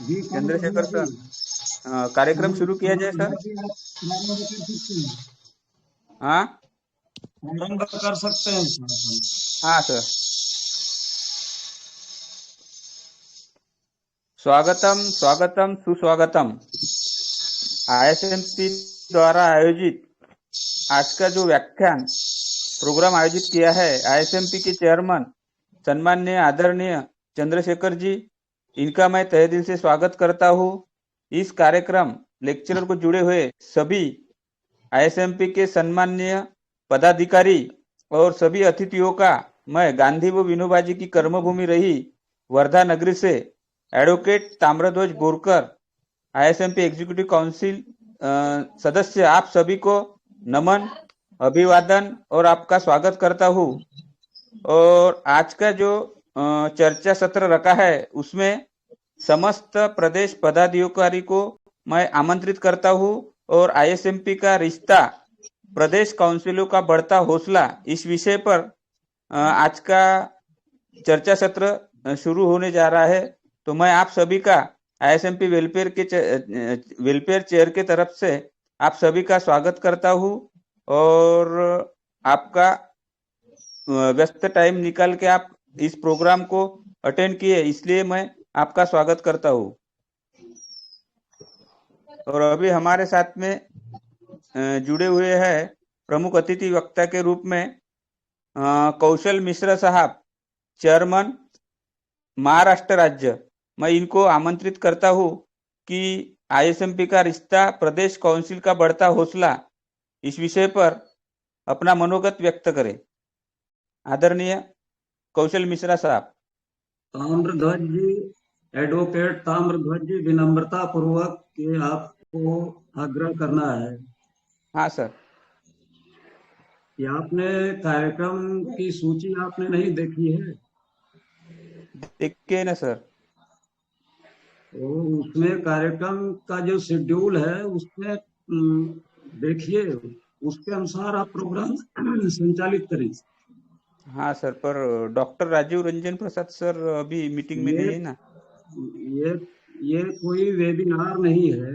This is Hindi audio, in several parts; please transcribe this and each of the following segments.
जी कौन चंद्रशेखर जी। सर, कार्यक्रम शुरू किया जाए मनोज सर। भाई आप प्रारंभ कर सकते हैं। हाँ। प्रारंभ कर सकते हैं कार्यक्रम। हाँ सर। स्वागतम स्वागतम सुस्वागतम। आईएसएमपी द्वारा आयोजित आज का जो व्याख्यान प्रोग्राम आयोजित किया है, आईएसएमपी के चेयरमैन सम्माननीय आदरणीय चंद्रशेखर जी, इनका मैं तहे दिल से स्वागत करता हूँ। इस कार्यक्रम लेक्चरर को जुड़े हुए सभी आईएसएमपी के सम्माननीय पदाधिकारी और सभी अतिथियों का मैं गांधी व विनोबाजी की कर्मभूमि रही वर्धा नगरी से advocate Tamradhwaj Borkar, ISMP executive council सदस्य, आप सभी को नमन, अभिवादन और आपका स्वागत करता हूँ। और आज का जो चर्चा सत्र रखा है उसमें समस्त प्रदेश पदाधिकारी को मैं आमंत्रित करता हूँ और आईएसएमपी का रिश्ता प्रदेश काउंसिलों का बढ़ता हौसला, इस विषय पर आज का चर्चा सत्र शुरू होने जा रहा है। तो मैं आप सभी का आईएसएमपी वेलफेयर चेयर के तरफ से आप सभी का स्वागत करता हूँ और आपका व्यस्त टाइम निकाल के आप इस प्रोग्राम को अटेंड किए, इसलिए मैं आपका स्वागत करता हूँ। और अभी हमारे साथ में जुड़े हुए हैं प्रमुख अतिथि वक्ता के रूप में कौशल मिश्रा साहब, चेयरमैन महाराष्ट्र राज्य। मैं इनको आमंत्रित करता हूँ कि आईएसएमपी का रिश्ता प्रदेश काउंसिल का बढ़ता हौसला, इस विषय पर अपना मनोगत व्यक्त करें। आदरणीय कौशल मिश्रा साहब। ताम्रध्वज जी, एडवोकेट ताम्रध्वज जी, विनम्रता पूर्वक ये आपको आग्रह करना है हाँ सर। कि आपने कार्यक्रम की सूची आपने नहीं देखी है। देखिए ना सर। तो उसमें कार्यक्रम का जो शेड्यूल है उसमें देखिए, उसके अनुसार आप प्रोग्राम संचालित करें। हाँ सर, पर डॉक्टर राजीव रंजन प्रसाद सर अभी मीटिंग में ये नहीं है ना। ये ये कोई वेबिनार नहीं है,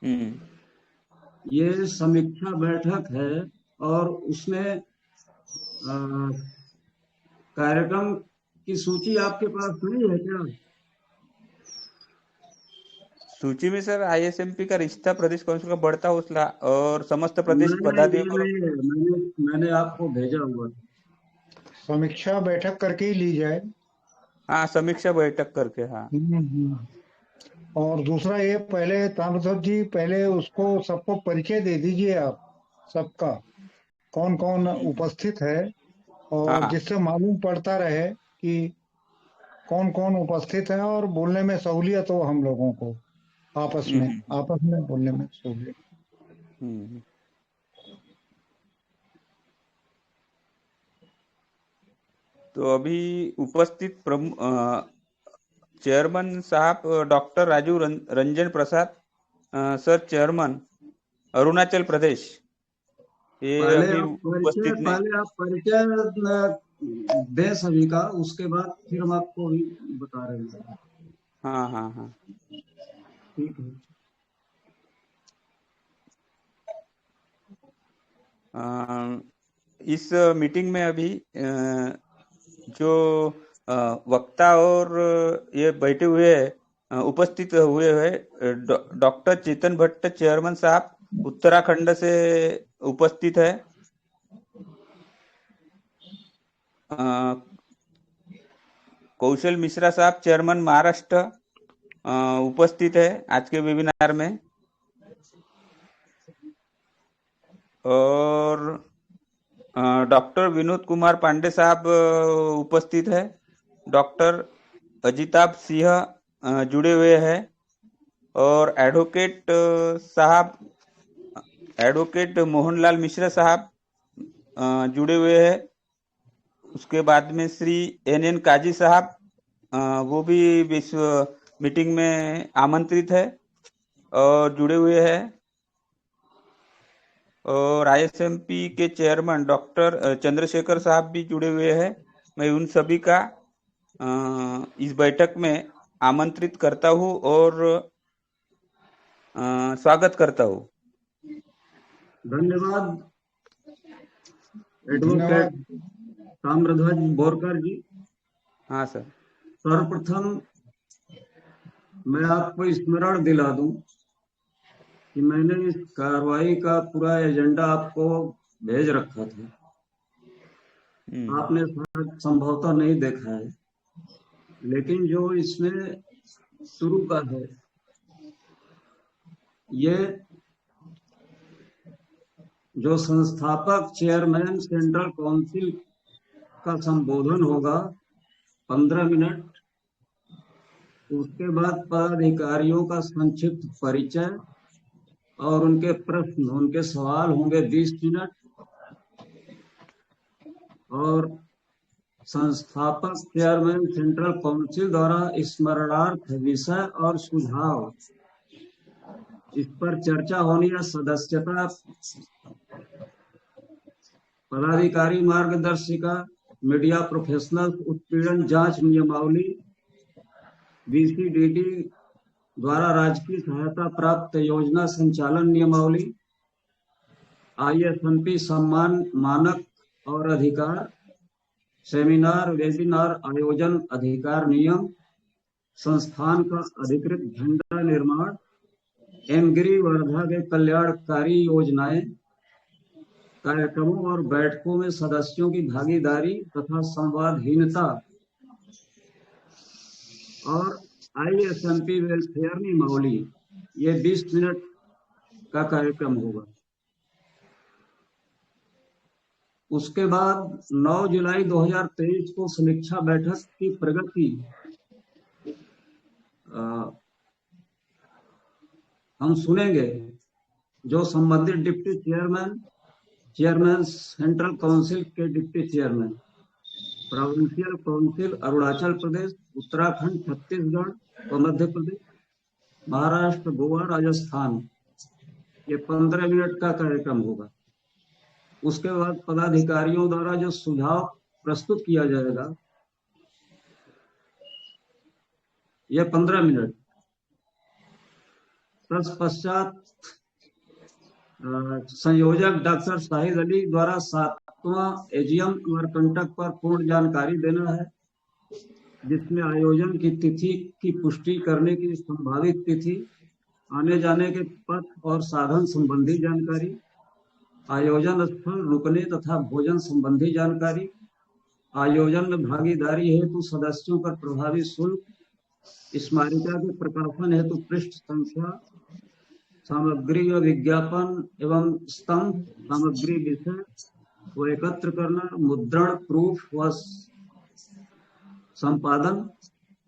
हम्म। ये समीक्षा बैठक है। और उसमें अ, कार्यक्रम की सूची आपके पास नहीं है क्या? सूची में सर आईएसएमपी का रिश्ता प्रदेश काउंसिल का बढ़ता हौसला और समस्त प्रदेश नहीं नहीं, ये पदाधिकारियों। नहीं है, मैंने आपको भेजा हुआ था। समीक्षा बैठक करके ही ली जाए। हाँ, समीक्षा बैठक करके, हाँ। हम्म। और दूसरा ये पहले ताम्रध्वज जी पहले उसको सबको परिचय दे दीजिए आप सबका, कौन कौन उपस्थित है, और हाँ। जिससे मालूम पड़ता रहे कि कौन कौन उपस्थित है और बोलने में सहूलियत हो हम लोगों को, हम्म हम्म आपस में बोलने में सहूलियत। हम्म। तो अभी उपस्थित चेयरमैन साहब डॉक्टर राजीव रंजन प्रसाद सर, चेयरमैन अरुणाचल प्रदेश, ये अभी उपस्थित नहीं। पहले आप परिचय दें सभी का, उसके बाद फिर हम आपको भी बता रहे हैं। हाँ हाँ हाँ। ठीक है। अ, इस मीटिंग में अभी जो वक्ता और ये बैठे हुए हैं, उपस्थित हुए हैं, डॉक्टर चेतन भट्ट चेयरमैन साहब उत्तराखंड से उपस्थित है। अ, कौशल मिश्रा साहब चेयरमैन महाराष्ट्र उपस्थित है आज के वेबिनार में। और डॉक्टर विनोद कुमार पांडे साहब उपस्थित है। डॉक्टर अजिताभ सिंह जुड़े हुए हैं। और एडवोकेट साहब, एडवोकेट मोहनलाल मिश्रा साहब जुड़े हुए हैं। उसके बाद में श्री एन काजी साहब, वो भी विश्व मीटिंग में आमंत्रित है और जुड़े हुए हैं। और आईएसएमपी के चेयरमैन डॉक्टर चंद्रशेखर साहब भी जुड़े हुए हैं। मैं उन सभी का इस बैठक में आमंत्रित करता हूँ और स्वागत करता हूँ। धन्यवाद एडवोकेट धन्यवाद। ताम्रध्वज बोरकर जी। हाँ सर। सर्वप्रथम मैं आपको स्मरण दिला दूं कि मैंने इस कार्रवाई का पूरा एजेंडा आपको भेज रखा था। आपने शायद संभवतः नहीं देखा है, लेकिन जो इसमें शुरू का है, ये जो संस्थापक चेयरमैन सेंट्रल काउंसिल का संबोधन होगा 15 मिनट, उसके बाद पदाधिकारियों का संक्षिप्त परिचय और उनके प्रश्न, उनके सवाल होंगे 20 मिनट, और संस्थापक चेयरमैन सेंट्रल काउंसिल द्वारा स्मरणार्थ विषय और सुझाव, इस पर चर्चा होनी है। सदस्यता, पदाधिकारी मार्गदर्शिका, मीडिया प्रोफेशनल उत्पीड़न जांच नियमावली, बीसीडीडी द्वारा राजकीय सहायता प्राप्त योजना संचालन नियमावली, आईएसएमपी सम्मान मानक और अधिकार, सेमिनार वेबिनार आयोजन अधिकार नियम, संस्थान का अधिकृत झंडा निर्माण, एमगिरी वर्धा के कल्याणकारी योजनाएं, कार्यक्रमों और बैठकों में सदस्यों की भागीदारी तथा संवादहीनता, और आईएसएमपी वेलफेयर नियमावली। ये 20 मिनट का कार्यक्रम होगा। उसके बाद 9 जुलाई 2023 को समीक्षा बैठक की प्रगति हम सुनेंगे, जो संबंधित डिप्टी चेयरमैन सेंट्रल काउंसिल के deputy chairman, provincial council Arunachal Pradesh, Uttarakhand, Chhattisgarh और मध्य प्रदेश, महाराष्ट्र, गोवा, राजस्थान, ये 15 मिनट का कार्यक्रम होगा। उसके बाद पदाधिकारियों द्वारा जो सुझाव प्रस्तुत किया जाएगा, यह 15 मिनट। तत्पश्चात संयोजक डॉक्टर शाहिद अली द्वारा 7वां एजीएम अमरकंटक पर पूर्ण जानकारी देना है, जिसमें आयोजन की तिथि की पुष्टि करने की संभावित तिथि, आने जाने के पथ और साधन संबंधी जानकारी, आयोजन स्थल, रुकने तथा भोजन संबंधी जानकारी, आयोजन में भागीदारी हेतु सदस्यों पर प्रभावी शुल्क, स्मारिका के प्रकाशन हेतु पृष्ठ संख्या, सामग्री व विज्ञापन एवं स्तंभ सामग्री विषय को एकत्र करना, मुद्रण, प्रूफ व संपादन,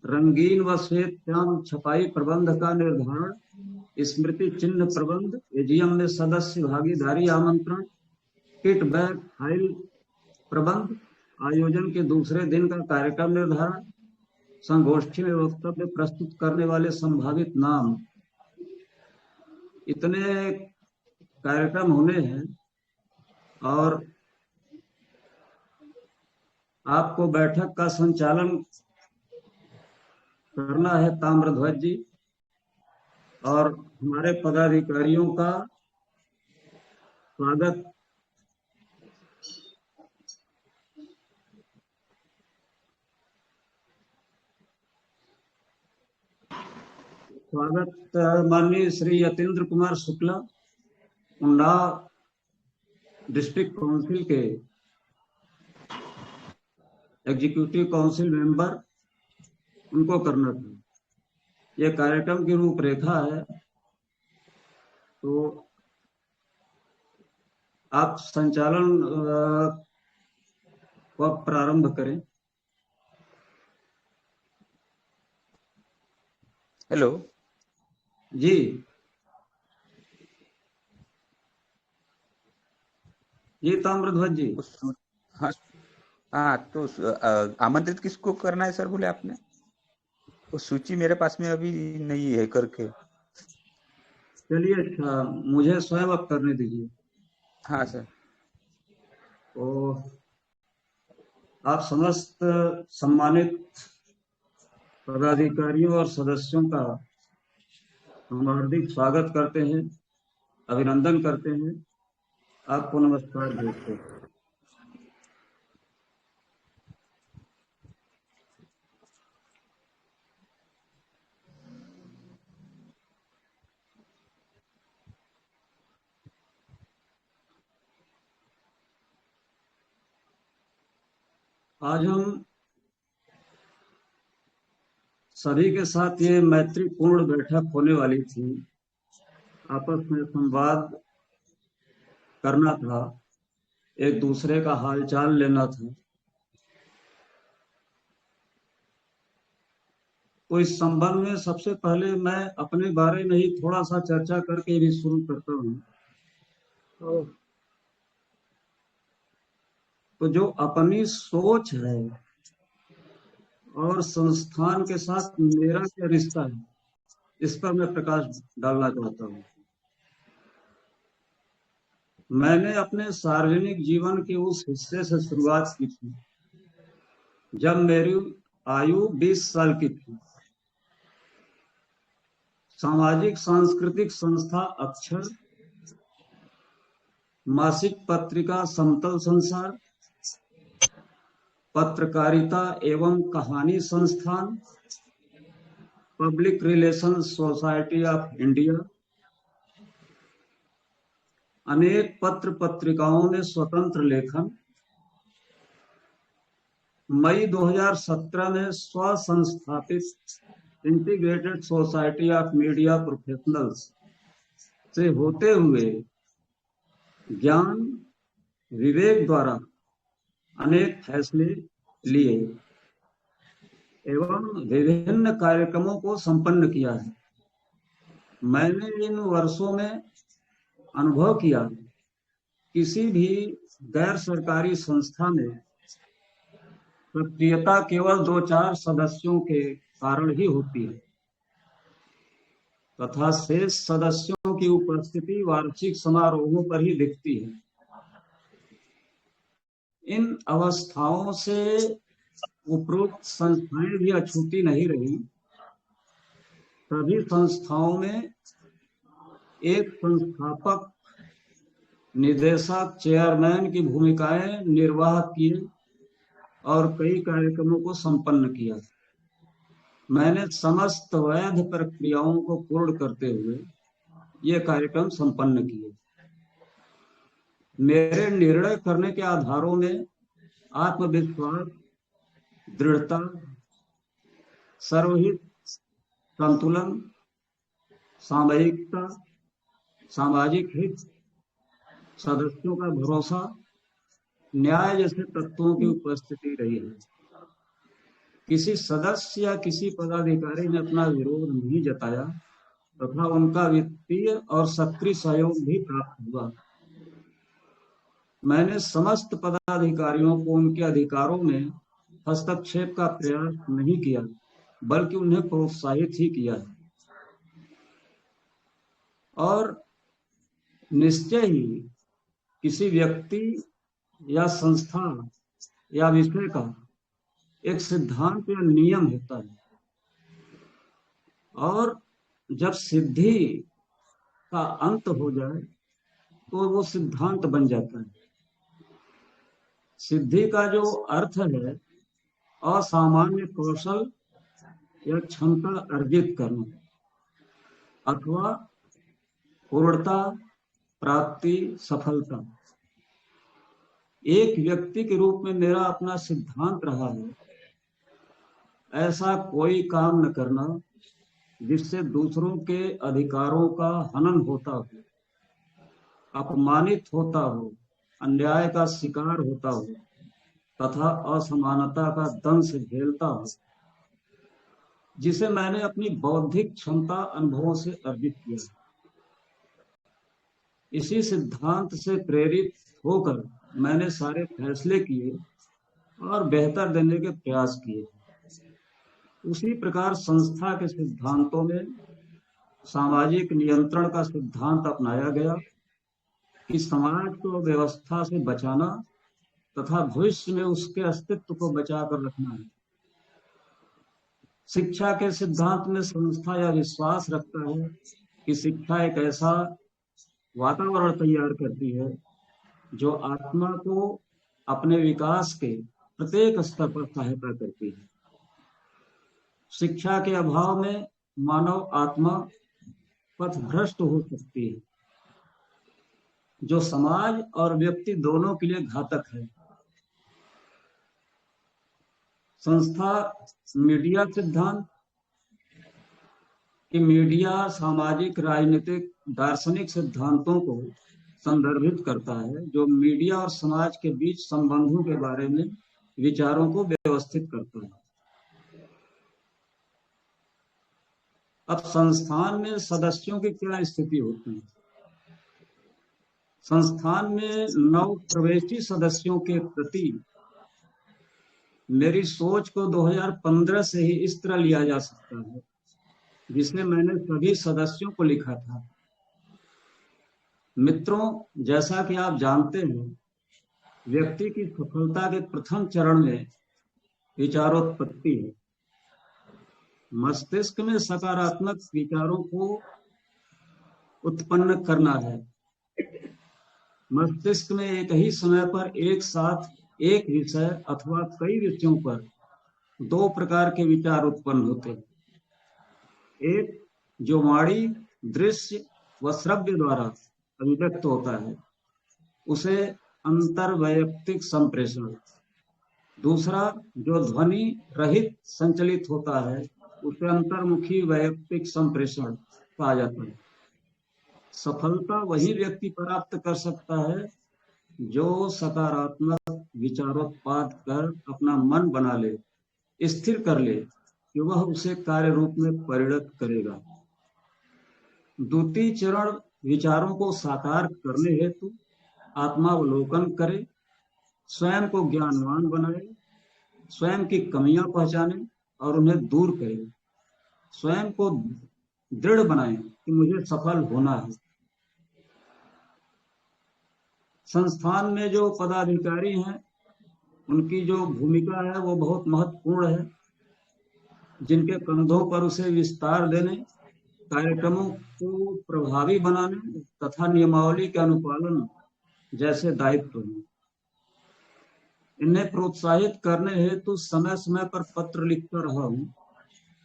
रंगीन व श्वेत श्याम छपाई प्रबंध का निर्धारण, स्मृति चिन्ह प्रबंध, एजीएम में सदस्य भागीदारी आमंत्रण, किट बैग फाइल प्रबंध, आयोजन के दूसरे दिन का कार्यक्रम निर्धारण, संगोष्ठी में वक्तव्य प्रस्तुत करने वाले संभावित नाम। इतने कार्यक्रम होने हैं और आपको बैठक का संचालन करना है ताम्रध्वज जी, और हमारे पदाधिकारियों का स्वागत माननीय श्री यतीन्द्र कुमार शुक्ला, उन्नाव डिस्ट्रिक्ट काउंसिल के एग्जीक्यूटिव काउंसिल मेंबर, उनको करना था। ये कार्यक्रम की रूपरेखा है, तो आप संचालन को प्रारंभ करें। हेलो जी जी ताम्रध्वज जी। हाँ हाँ, तो आमंत्रित किसको करना है सर, बोले आपने? वो सूची मेरे पास में अभी नहीं है करके। चलिए, अच्छा, मुझे स्वयं अब करने दीजिए। हाँ सर। तो आप समस्त सम्मानित पदाधिकारियों और सदस्यों का हम हार्दिक स्वागत करते हैं, अभिनंदन करते हैं, आपको नमस्कार भेजते हैं। आज हम सभी के साथ ये मैत्रीपूर्ण बैठक होने वाली थी, आपस में संवाद करना था, एक दूसरे का हालचाल लेना था। तो इस संबंध में सबसे पहले मैं अपने बारे में ही थोड़ा सा चर्चा करके भी शुरू करता हूँ। तो जो अपनी सोच है और संस्थान के साथ मेरा क्या रिश्ता है, इस पर मैं प्रकाश डालना चाहता हूँ। मैंने अपने सार्वजनिक जीवन के उस हिस्से से शुरुआत की थी जब मेरी आयु 20 साल की थी। सामाजिक सांस्कृतिक संस्था अक्षर, मासिक पत्रिका समतल संसार, पत्रकारिता एवं कहानी संस्थान, public relation society of India, अनेक पत्र पत्रिकाओं में स्वतंत्र लेखन, मई 2017 में स्व संस्थापित integrated society of media professionals से होते हुए ज्ञान विवेक द्वारा अनेक फैसले लिए एवं विभिन्न कार्यक्रमों को संपन्न किया है। मैंने इन वर्षों में अनुभव किया, किसी भी गैर सरकारी संस्था में सक्रियता केवल 2-4 सदस्यों के कारण ही होती है तथा शेष सदस्यों की उपस्थिति वार्षिक समारोहों पर ही दिखती है। इन अवस्थाओं से उपरोक्त संस्थाएं भी अछूती नहीं रही। सभी संस्थाओं में एक संस्थापक, निदेशक, चेयरमैन की भूमिकाएं निर्वाह किए और कई कार्यक्रमों को संपन्न किया। मैंने समस्त वैध प्रक्रियाओं को पूर्ण करते हुए ये कार्यक्रम संपन्न किए। मेरे निर्णय करने के आधारों में आत्मविश्वास, दृढ़ता, सर्वहित संतुलन, सामयिकता, सामाजिक हित, सदस्यों का भरोसा, न्याय जैसे तत्वों की उपस्थिति रही है। किसी सदस्य या किसी पदाधिकारी ने अपना विरोध नहीं जताया तथा उनका वित्तीय और सक्रिय सहयोग भी प्राप्त हुआ। मैंने समस्त पदाधिकारियों को उनके अधिकारों में हस्तक्षेप का प्रयास नहीं किया, बल्कि उन्हें प्रोत्साहित ही किया है। और निश्चय ही किसी व्यक्ति या संस्था या विषय का एक सिद्धांत या नियम होता है और जब सिद्धि का अंत हो जाए तो वो सिद्धांत बन जाता है। सिद्धि का जो अर्थ है असामान्य कौशल या क्षमता अर्जित करना अथवा पूर्णता, प्राप्ति, सफलता। एक व्यक्ति के रूप में मेरा अपना सिद्धांत रहा है, ऐसा कोई काम न करना जिससे दूसरों के अधिकारों का हनन होता हो, अपमानित होता हो, अन्याय का शिकार होता हो तथा असमानता का दंश झेलता हो, जिसे मैंने अपनी बौद्धिक क्षमता अनुभवों से अर्जित किया। इसी सिद्धांत से प्रेरित होकर मैंने सारे फैसले किए और बेहतर देने के प्रयास किए। उसी प्रकार संस्था के सिद्धांतों में सामाजिक नियंत्रण का सिद्धांत अपनाया गया कि समाज को व्यवस्था से बचाना तथा भविष्य में उसके अस्तित्व को बचाकर रखना है। शिक्षा के सिद्धांत में संस्था यह विश्वास रखता है कि शिक्षा एक ऐसा वातावरण तैयार करती है जो आत्मा को अपने विकास के प्रत्येक स्तर पर सहायता करती है। शिक्षा के अभाव में मानव आत्मा पथभ्रष्ट हो सकती है, जो समाज और व्यक्ति दोनों के लिए घातक है। संस्था मीडिया सिद्धांत कि मीडिया सामाजिक, राजनीतिक, दार्शनिक सिद्धांतों को संदर्भित करता है जो मीडिया और समाज के बीच संबंधों के बारे में विचारों को व्यवस्थित करता है। अब संस्थान में सदस्यों की क्या स्थिति होती है? संस्थान में नव प्रवेशी सदस्यों के प्रति मेरी सोच को 2015 से ही इस तरह लिया जा सकता है जिसमें मैंने सभी सदस्यों को लिखा था। मित्रों, जैसा कि आप जानते हैं, व्यक्ति की सफलता के प्रथम चरण में विचारोत्पत्ति है। मस्तिष्क में सकारात्मक विचारों को उत्पन्न करना है। मस्तिष्क में एक ही समय पर एक साथ एक विषय अथवा कई विषयों पर दो प्रकार के विचार उत्पन्न होते हैं। एक जो वाणी, दृश्य व श्रव्य द्वारा अभिव्यक्त होता है, उसे अंतर्वैयक्तिक संप्रेषण। दूसरा जो ध्वनि रहित संचलित होता है, उसे अंतर्मुखी वैयक्तिक संप्रेषण कहा जाता है। सफलता वही व्यक्ति प्राप्त कर सकता है जो सकारात्मक विचारोत्पाद कर अपना मन बना ले, स्थिर कर ले कि वह उसे कार्य रूप में परिणत करेगा। द्वितीय चरण विचारों को साकार करने हेतु आत्मावलोकन करे, स्वयं को ज्ञानवान बनाए, स्वयं की कमियां पहचाने और उन्हें दूर करे, स्वयं को दृढ़ बनाए कि मुझे सफल होना है। संस्थान में जो पदाधिकारी हैं, उनकी जो भूमिका है वो बहुत महत्वपूर्ण है, जिनके कंधों पर उसे विस्तार देने, कार्यक्रमों को प्रभावी बनाने तथा नियमावली के अनुपालन जैसे दायित्व हैं। इन्हें प्रोत्साहित करने हेतु समय समय पर पत्र लिखता रहा हूँ।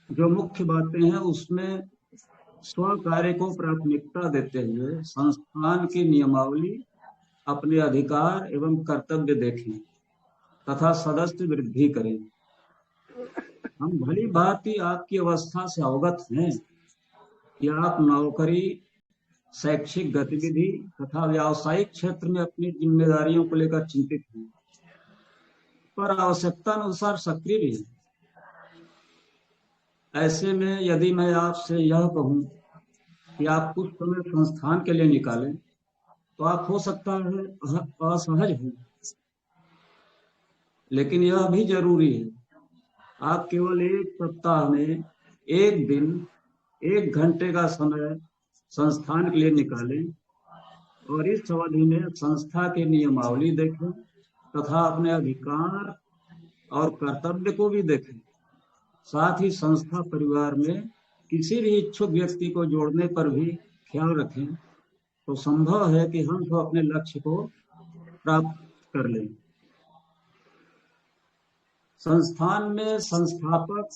जो मुख्य बातें हैं उसमें स्व कार्य को प्राथमिकता देते हुए संस्थान की नियमावली, अपने अधिकार एवं कर्तव्य देखें तथा सदस्य वृद्धि करें। हम भली भांति आपकी अवस्था से अवगत हैं कि आप नौकरी, शैक्षिक गतिविधि तथा व्यावसायिक क्षेत्र में अपनी जिम्मेदारियों को लेकर चिंतित हैं, पर आवश्यकता अनुसार सक्रिय भी हैं। ऐसे में यदि मैं आपसे यह कहूं कि आप कुछ समय संस्थान के लिए निकालें, तो आप हो सकता है असहज हो, लेकिन यह भी जरूरी है। आप केवल एक सप्ताह में एक दिन 1 घंटे का समय संस्थान के लिए निकालें और इस अवधि में संस्था की नियमावली देखें तथा अपने अधिकार और कर्तव्य को भी देखें। साथ ही संस्था परिवार में किसी भी इच्छुक व्यक्ति को जोड़ने पर भी ख्याल रखें, तो संभव है कि हम तो अपने लक्ष्य को प्राप्त कर लें। संस्थान में संस्थापक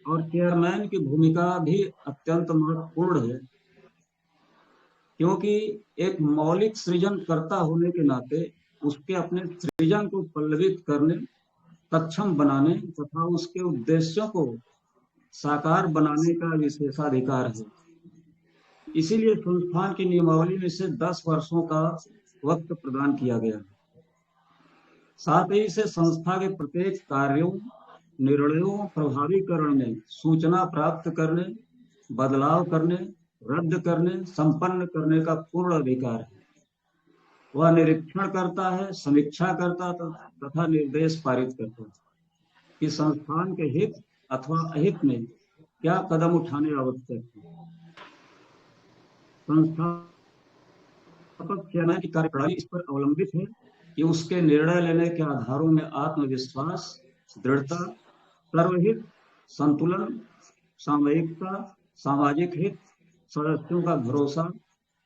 और चेयरमैन की भूमिका भी अत्यंत महत्वपूर्ण है, क्योंकि एक मौलिक सृजनकर्ता होने के नाते उसके अपने सृजन को पल्लवित करने, सक्षम बनाने तथा उसके उद्देश्यों को साकार बनाने का विशेषाधिकार है। इसीलिए संस्थान की नियमावली में से 10 वर्षों का वक्त प्रदान किया गया। साथ ही इसे संस्था के प्रत्येक कार्यों, निर्णयों, प्रभावीकरण में सूचना प्राप्त करने, बदलाव करने, रद्द करने, संपन्न करने का पूर्ण अधिकार है। वह निरीक्षण करता है, समीक्षा करता तथा निर्देश पारित करता है कि संस्थान के हित अथवा अहित में क्या कदम उठाने आवश्यक है। संस्थापक चेयरमैन की कार्यप्रणाली इस पर अवलंबित है कि उसके निर्णय लेने के आधारों में आत्मविश्वास, दृढ़ता, सर्वहित संतुलन, सामयिकता, सामाजिक हित, सदस्यों का भरोसा,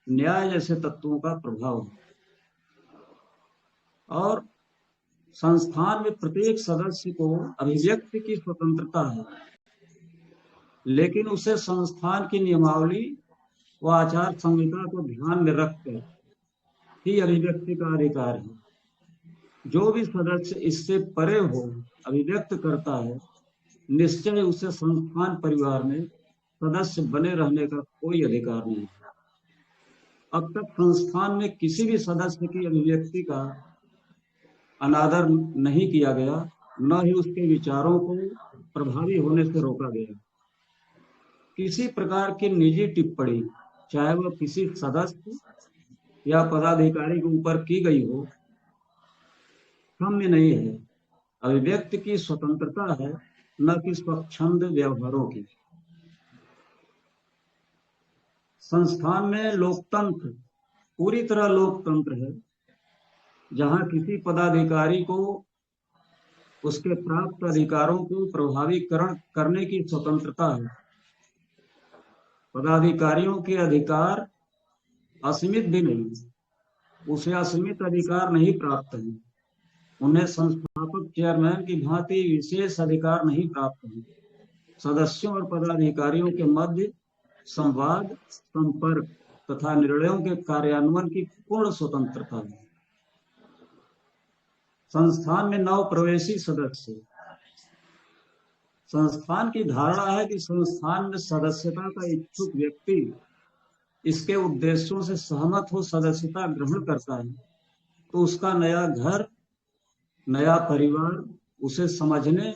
न्याय जैसे तत्वों का प्रभाव। और संस्थान में प्रत्येक सदस्य को अभिव्यक्ति की स्वतंत्रता है, लेकिन उसे संस्थान की नियमावली व आचार संहिता को ध्यान में रखकर ही अभिव्यक्ति का अधिकार है। जो भी सदस्य इससे परे हो अभिव्यक्त करता है, निश्चय उसे संस्थान परिवार में सदस्य बने रहने का कोई अधिकार नहीं है। अब तक संस्थान में किसी भी सदस्य की अभिव्यक्ति का अनादर नहीं किया गया, न ही उसके विचारों को प्रभावी होने से रोका गया। किसी प्रकार की निजी टिप्पणी, चाहे वह किसी सदस्य या पदाधिकारी के ऊपर की गई हो, क्षम्य नहीं है। अभिव्यक्ति की स्वतंत्रता है, न कि स्वच्छंद व्यवहारों की। संस्थान में लोकतंत्र पूरी तरह लोकतंत्र है, जहां किसी पदाधिकारी को उसके प्राप्त अधिकारों को प्रभावीकरण करने की स्वतंत्रता है। पदाधिकारियों के अधिकार असीमित भी नहीं, उसे असीमित अधिकार नहीं प्राप्त है। उन्हें संस्थापक चेयरमैन की भांति विशेष अधिकार नहीं प्राप्त है। सदस्यों और पदाधिकारियों के मध्य संवाद, संपर्क तथा निर्णयों के कार्यान्वयन की पूर्ण स्वतंत्रता है। संस्थान में नवप्रवेशी सदस्य। संस्थान की धारणा है कि संस्थान में सदस्यता का इच्छुक व्यक्ति इसके उद्देश्यों से सहमत हो सदस्यता ग्रहण करता है, तो उसका नया घर, नया परिवार उसे समझने,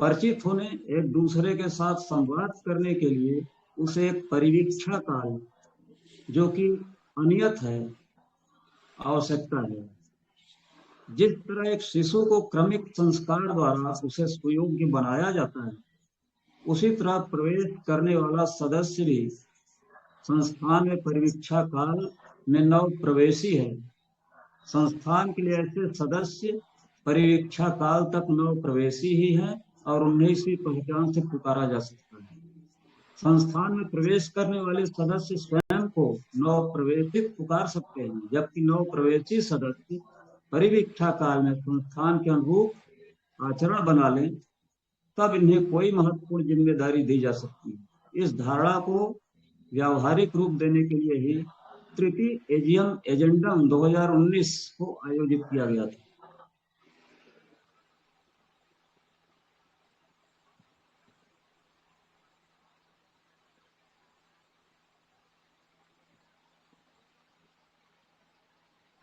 परिचित होने, एक दूसरे के साथ संवाद करने के लिए उसे एक परिवीक्षा काल, जो कि अनियत है, आवश्यकता है। जिस तरह एक शिशु को क्रमिक संस्कार द्वारा उसे सुयोग्य बनाया जाता है, उसी तरह प्रवेश करने वाला सदस्य भी संस्थान में परिवीक्षा काल में नव प्रवेशी है। संस्थान के लिए ऐसे सदस्य परिवीक्षा काल तक नव प्रवेशी ही है और उन्हें इसी पहचान से पुकारा जा सकता है। संस्थान में प्रवेश करने वाले सदस्य स्वयं को नव प्रवेशित पुकार सकते हैं, जबकि नव प्रवेशी सदस्य परिवीक्षा काल में संस्थान के अनुरूप आचरण बना लें, तब इन्हें कोई महत्वपूर्ण जिम्मेदारी दी जा सकती है। इस धारणा को व्यावहारिक रूप देने के लिए ही तृतीय एजियम एजेंडम 2019 को आयोजित किया गया था।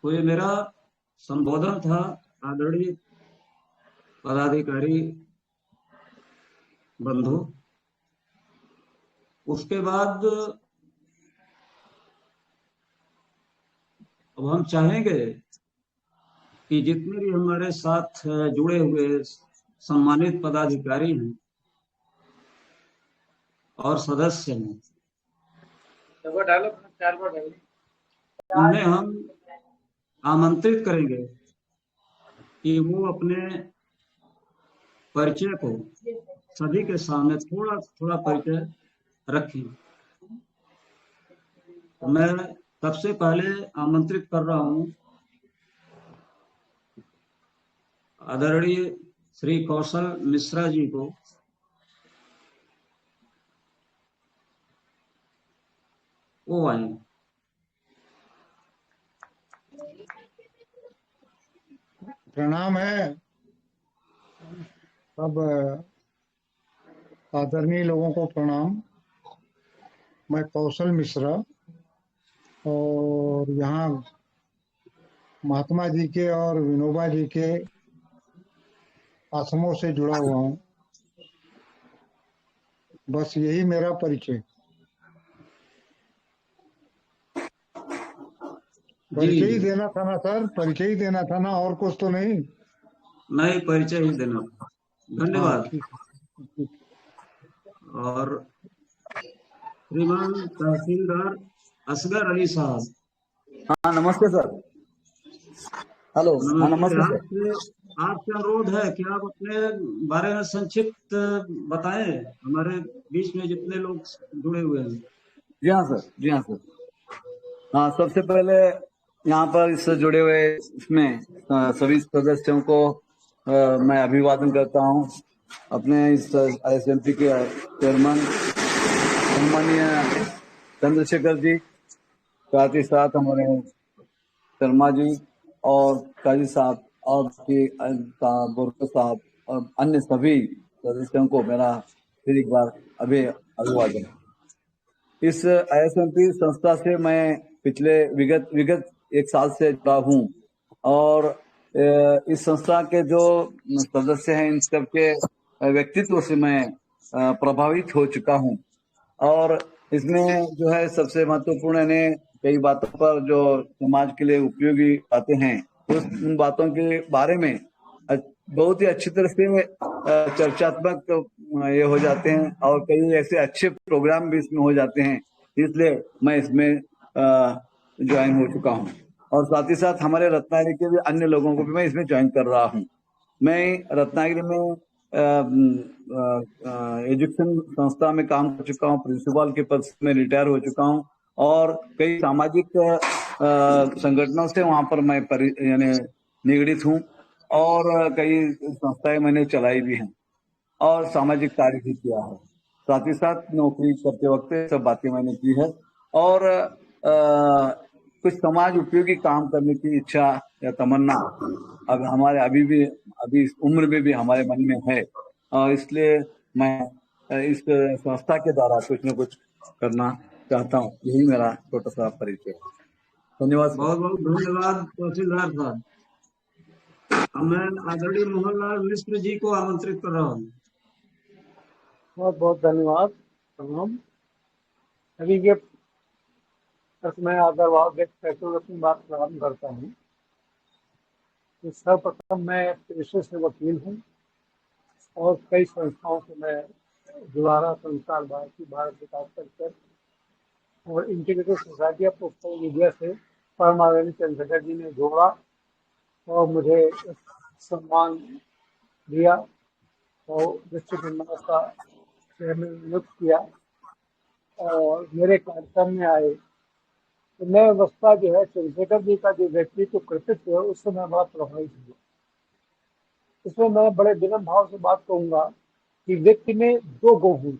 तो ये मेरा संबोधन था आदरणीय पदाधिकारी बंधु। उसके बाद अब हम चाहेंगे कि जितने भी हमारे साथ जुड़े हुए सम्मानित पदाधिकारी हैं और सदस्य हैं, उन्हें हम आमंत्रित करेंगे कि वो अपने परिचय को सभी के सामने थोड़ा थोड़ा परिचय रखें। मैं सबसे पहले आमंत्रित कर रहा हूं आदरणीय श्री कौशल मिश्रा जी को। वो आए। प्रणाम है सब आदरणीय लोगों को प्रणाम। मैं कौशल मिश्रा और यहाँ महात्मा जी के और विनोबा जी के आश्रमों से जुड़ा हुआ हूँ। बस यही मेरा परिचय। परिचय ही देना था ना सर, परिचय ही देना था ना, और कुछ तो नहीं। नहीं, परिचय ही देना। धन्यवाद। और श्रीमान तहसीलदार असगर अली साहब। हाँ नमस्ते सर। हेलो। हाँ नमस्ते सर। आपसे अनुरोध है कि आप अपने बारे में संक्षिप्त बताएं, हमारे बीच में जितने लोग जुड़े हुए हैं। जी हाँ सर, जी हाँ सर। हाँ, सबसे पहले यहाँ पर इससे जुड़े हुए इसमें सभी सदस्यों को मैं अभिवादन करता हूँ। अपने इस आईएसएमपी के चेयरमैन सम्मानीय चंद्रशेखर जी, साथ ही साथ हमारे शर्मा जी और काजी साहब और बोरकर साहब और अन्य सभी सदस्यों को मेरा फिर एक बार अभिवादन। इस आईएसएमपी संस्था से मैं पिछले विगत एक साल से जुड़ा हूँ और इस संस्था के जो सदस्य हैं इन सबके व्यक्तित्व से मैं प्रभावित हो चुका हूँ और इसमें जो है सबसे महत्वपूर्ण है कई बातों पर जो समाज के लिए उपयोगी बातें हैं उन बातों के बारे में बहुत ही अच्छी तरह से चर्चात्मक ये हो जाते हैं और कई ऐसे अच्छे प्रोग्राम भी इसमें हो जाते हैं, इसलिए मैं इसमें ज्वाइन हो चुका हूँ और साथ ही साथ हमारे रत्नागिरी के भी अन्य लोगों को भी मैं इसमें ज्वाइन कर रहा हूँ। मैं रत्नागिरी में एजुकेशन संस्था में काम कर चुका हूँ, प्रिंसिपल के पद में रिटायर हो चुका हूँ और कई सामाजिक संगठनों से वहां पर मैं यानी निगड़ित हूँ और कई संस्थाएं मैंने चलाई भी हैं और सामाजिक कार्य भी किया है। साथ ही साथ नौकरी करते वक्त सब बातें मैंने की है और कुछ समाज उपयोगी काम करने की इच्छा या तमन्ना अब हमारे अभी इस उम्र में भी हमारे मन में है और इसलिए मैं इस संस्था के द्वारा कुछ न कुछ करना चाहता हूँ। यही मेरा छोटा सा परिचय है। धन्यवाद। बहुत बहुत धन्यवाद तहसीलदार साहब। अब मैं आदरणीय मोहनलाल मिश्र जी को आमंत्रित कर रहा हूँ। बहुत बहुत धन्यवाद। प्रणाम। अभी ये मैं आदरभाव व्यक्त करते हुए अपनी बात प्रारंभ करता हूँ। सर्वप्रथम मैं पेशे से वकील हूँ और कई संस्थाओं से मैं जुड़ा रहा, संस्कार भारत विकास परिषद और integrated society of social media से परम आदरणीय चंद्रशेखर जी ने जोड़ा और मुझे सम्मान दिया और डिस्ट्रिक्ट हिंदमास का चेयरमैन नियुक्त किया और मेरे कार्यक्रम में आए तो मैं अवस्था जो है चंद्रशेखर जी का जो व्यक्तित्व कृतित्व है उससे मैं बड़ा प्रभावित हुआ। इसमें मैं बड़े विनम्र भाव से बात कहूंगा कि व्यक्ति में दो गुण होते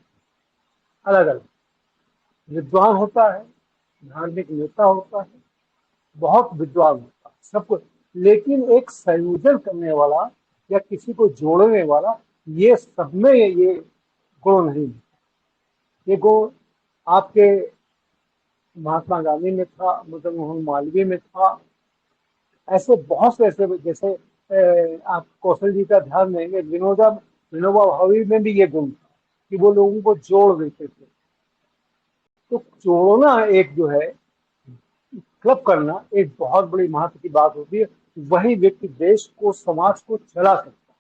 अलग अलग, विद्वान होता है, धार्मिक नेता होता है, बहुत विद्वान होता है सब कुछ, लेकिन एक संयोजन करने वाला या किसी को जोड़ने वाला ये सब में ये गुण नहीं है। ये गुण आपके महात्मा गांधी में था, मदन मोहन मालवीय में था, ऐसे बहुत से ऐसे जैसे आप कौशल जी का ध्यान देंगे, विनोबा भावे में भी ये गुण था कि वो लोगों को जोड़ देते थे। तो जोड़ना एक जो है क्लब करना एक बहुत बड़ी महत्व की बात होती है। वही व्यक्ति देश को समाज को चला सकता है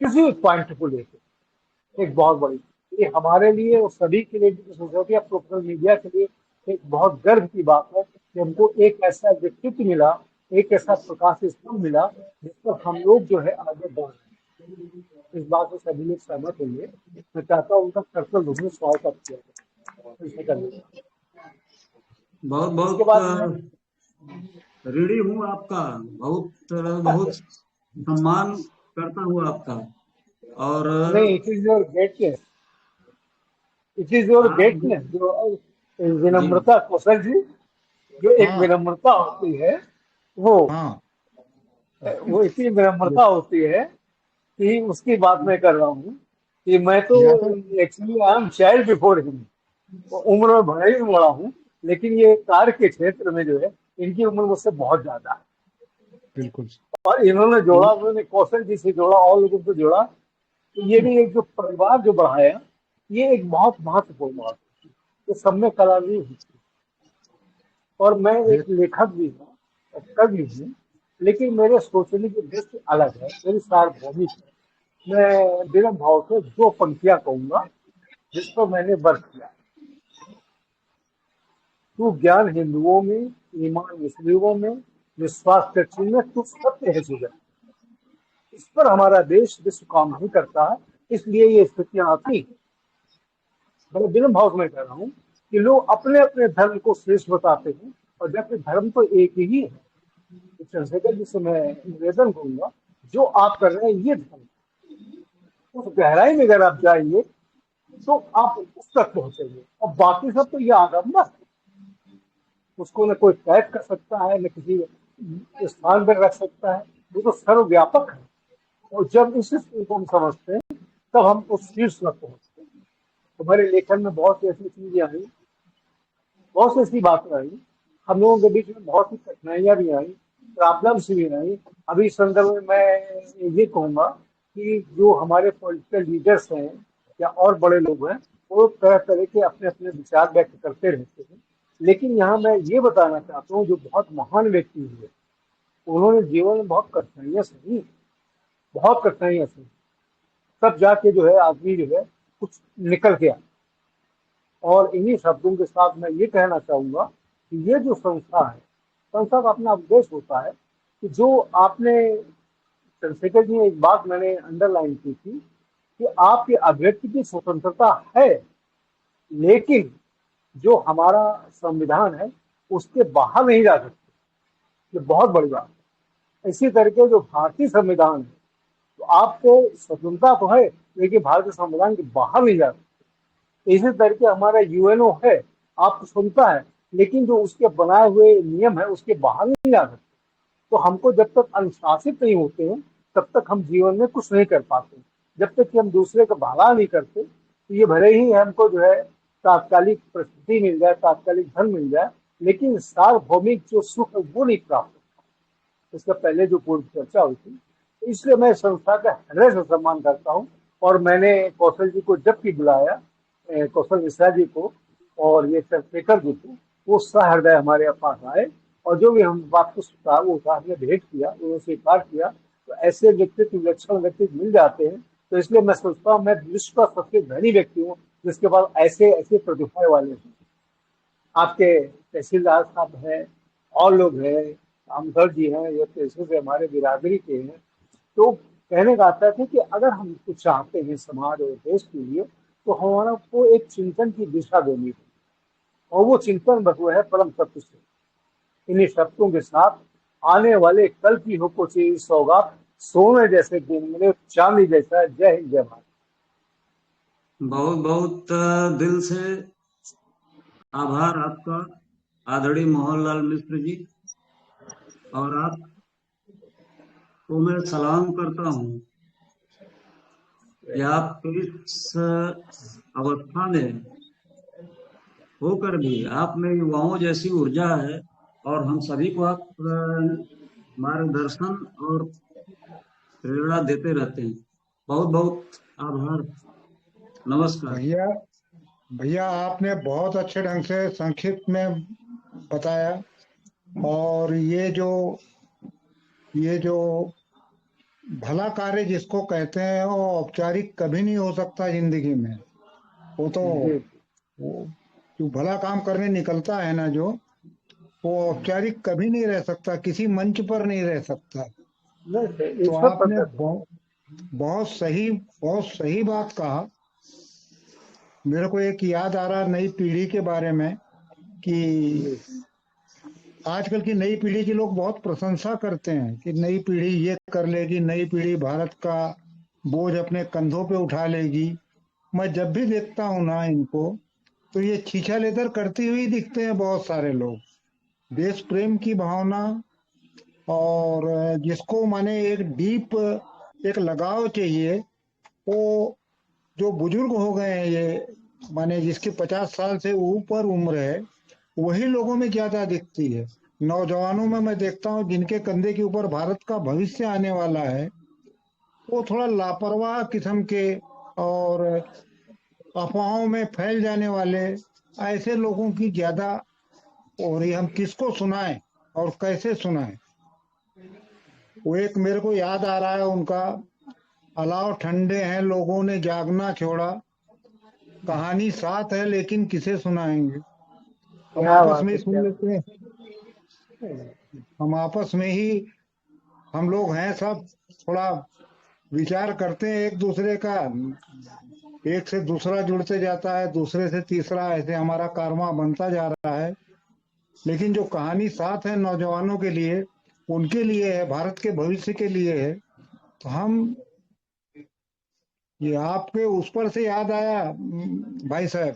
किसी पॉइंट को लेकर। एक बहुत बड़ी ये हमारे लिए और सभी के लिए, सोसाइटी ऑफ सोशल मीडिया के लिए एक बहुत गर्व की बात है कि हमको एक ऐसा व्यक्तित्व मिला, एक ऐसा प्रकाश स्तंभ मिला जिस पर हम लोग जो है आगे बढ़ रहे हैं। इस बात से सभी लोग सहमत होंगे। मैं चाहता हूँ उनका सर्कल रूप में स्वागत किया। बहुत इसके बाद बहुत ऋणी हूँ आपका, बहुत बहुत सम्मान करता हूँ आपका। और नहीं, it is your greatness, it is your greatness. जो विनम्रता, कौशल जी, जो एक विनम्रता होती है वो इतनी विनम्रता होती है कि उसकी बात मैं कर रहा हूँ कि मैं तो actually I am child before him, उम्र में भले ही बड़ा हूँ लेकिन ये कार्य के क्षेत्र में जो है इनकी उम्र मुझसे बहुत ज्यादा है। बिल्कुल। और इन्होंने जोड़ा, उन्होंने कौशल जी से जोड़ा और लोगों से जोड़ा, तो ये भी एक जो परिवार जो बढ़ाया, ये एक बहुत महत्वपूर्ण बात है। तो सब में कला नहीं होती। और मैं एक लेखक भी हूँ, कवि हूँ, लेकिन मेरे सोचने की दृष्टि अलग है, मेरी सार्वभौमिक है। मैं विनम्र भाव से दो पंक्तियां कहूंगा जिस पर मैंने वर्क किया। तू ज्ञान हिंदुओं में, ईमान मुस्लिमों में, विश्वास कृष्ण में, तू सत्य है सुजन। इस पर हमारा देश विश्व काम नहीं करता है, इसलिए ये स्थितियां आती हैं। बड़े विनम्र भाव से मैं कह रहा हूँ कि लोग अपने अपने धर्म को श्रेष्ठ बताते हैं, और जबकि धर्म तो एक ही है। चंद्रशेखर जी से मैं निवेदन करूंगा, जो आप कर रहे हैं ये धर्म, उस गहराई में अगर आप जाएंगे तो आप उस तक पहुंचेंगे, और बाकी सब तो ये आडम्बर है। उसको न कोई कैद कर सकता है, न किसी स्थान पर रख सकता है, वो तो सर्वव्यापक है। और जब इस चीज को हम समझते हैं तब हम उस शीर्ष तक पहुंचते हैं। तुम्हारे लेखन में बहुत सी ऐसी चीजें आई, बहुत सी ऐसी बातें आई, हम लोगों के बीच में बहुत सी कठिनाइयां भी आई, प्रॉब्लम्स भी आई। अभी इस संदर्भ में मैं ये कहूंगा कि जो हमारे पॉलिटिकल लीडर्स हैं या और बड़े लोग हैं, वो तरह तरह के अपने अपने विचार व्यक्त करते रहते हैं, लेकिन यहाँ मैं ये बताना चाहता हूँ, जो बहुत महान व्यक्ति हुए, उन्होंने जीवन में बहुत कठिनाइयां सही, बहुत कठिनाइयां सही, तब जाके जो है आदमी जो है कुछ निकल के आया। और इन्हीं शब्दों के साथ मैं ये कहना चाहूंगा कि ये जो संस्था है, संस्था का अपना उद्देश्य होता है कि जो आपने, चंद्रशेखर जी ने एक बात मैंने अंडरलाइन की थी कि आपकी अभिव्यक्ति की स्वतंत्रता है, लेकिन जो हमारा संविधान है उसके बाहर नहीं जा सकते। ये बहुत बड़ी बात है। इसी तरीके जो भारतीय संविधान है, तो आपको स्वतंत्रता तो है, लेकिन भारतीय संविधान के बाहर नहीं जा सकते। इसी तरीके हमारा यूएनओ है, आपको सुनता है, लेकिन जो उसके बनाए हुए नियम है उसके बाहर नहीं जा सकते। तो हमको जब तक अनुशासित नहीं होते हैं तब तक हम जीवन में कुछ नहीं कर पाते। जब तक कि हम दूसरे का भला नहीं करते, तो ये भले ही हमको जो है तात्कालिक प्रसिद्धि मिल जाए, तात्कालिक धन मिल जाए, लेकिन सार्वभौमिक जो सुख है वो नहीं प्राप्त होता। इसका पहले जो पूर्व चर्चा हुई थी, इसलिए मैं संस्था का हृदय से सम्मान करता हूँ। और मैंने कौशल जी को जब भी बुलाया, कौशल मिश्रा जी को और ये चंद्रशेखर जी को, वो सहृदय हमारे पास आए, और जो भी हम बात को स्वीकार, वो हमने भेंट किया, उन्होंने स्वीकार किया। तो ऐसे व्यक्तित्व, विलक्षण व्यक्तित्व मिल जाते हैं। तो इसलिए मैं सोचता हूँ मैं विश्व का सबसे धनी व्यक्ति हूँ जिसके पास ऐसे ऐसे प्रतिभा वाले हैं। आपके तहसीलदार साहब हैं, और लोग हैं, रामधर जी हैं, ये तहसील से हमारे बिरादरी के हैं। तो कहने का आता है कि अगर हम कुछ चाहते हैं समाज और देश के लिए, तो हमारा को एक चिंतन की दिशा देनी है, और वो चिंतन बस है परम सत्य से। इन्हीं शब्दों के साथ आने वाले कल की हो कुछ सौगात, सोने जैसे दिन मिले चांदी जैसा। जय हिंद, जय भारत। बहुत बहुत दिल से आभार आपका आदरणीय मोहनलाल मिश्र जी, और आपको मैं सलाम करता हूँ कि आप इस अवस्था में होकर भी आप में युवाओं जैसी ऊर्जा है, और हम सभी को आप मार्गदर्शन और प्रेरणा देते रहते हैं। बहुत बहुत आभार, नमस्कार। भैया भैया आपने बहुत अच्छे ढंग से संक्षिप्त में बताया। और ये जो भला कार्य जिसको कहते हैं वो औपचारिक कभी नहीं हो सकता जिंदगी में। वो तो जी, वो जो भला काम करने निकलता है ना, जो वो औपचारिक कभी नहीं रह सकता, किसी मंच पर नहीं रह सकता। नहीं, तो ईश्वर आपने प्रकट है। बहुत सही बात कहा। मेरे को एक याद आ रहा नई पीढ़ी के बारे में कि जी, आजकल की नई पीढ़ी के लोग बहुत प्रशंसा करते हैं कि नई पीढ़ी ये कर लेगी, नई पीढ़ी भारत का बोझ अपने कंधों पे उठा लेगी। मैं जब भी देखता हूँ ना इनको, तो ये छीछा लेकर करती हुई दिखते हैं बहुत सारे लोग। देश प्रेम की भावना, और जिसको माने एक डीप एक लगाव चाहिए, वो जो बुजुर्ग हो गए हैं, ये माने जिसकी 50 साल से ऊपर उम्र है, वही लोगों में ज्यादा दिखती है। नौजवानों में मैं देखता हूँ जिनके कंधे के ऊपर भारत का भविष्य आने वाला है, वो थोड़ा लापरवाह किस्म के और अफवाहों में फैल जाने वाले ऐसे लोगों की ज्यादा। और ये हम किसको सुनाएं और कैसे सुनाएं? वो एक मेरे को याद आ रहा है उनका, अलाव ठंडे हैं लोगों ने जागना छोड़ा, कहानी साथ है लेकिन किसे सुनाएंगे। हम क्या आपस बात में है, ही सुन क्या लेते हैं। बात है। हम आपस में ही हम लोग हैं सब थोड़ा विचार करते हैं एक दूसरे का, एक से दूसरा जुड़ते जाता है, दूसरे से तीसरा, ऐसे हमारा कारवां बनता जा रहा है। लेकिन जो कहानी साथ है नौजवानों के लिए, उनके लिए है, भारत के भविष्य के लिए है। तो हम, ये आपके उस पर से याद आया भाई साहब,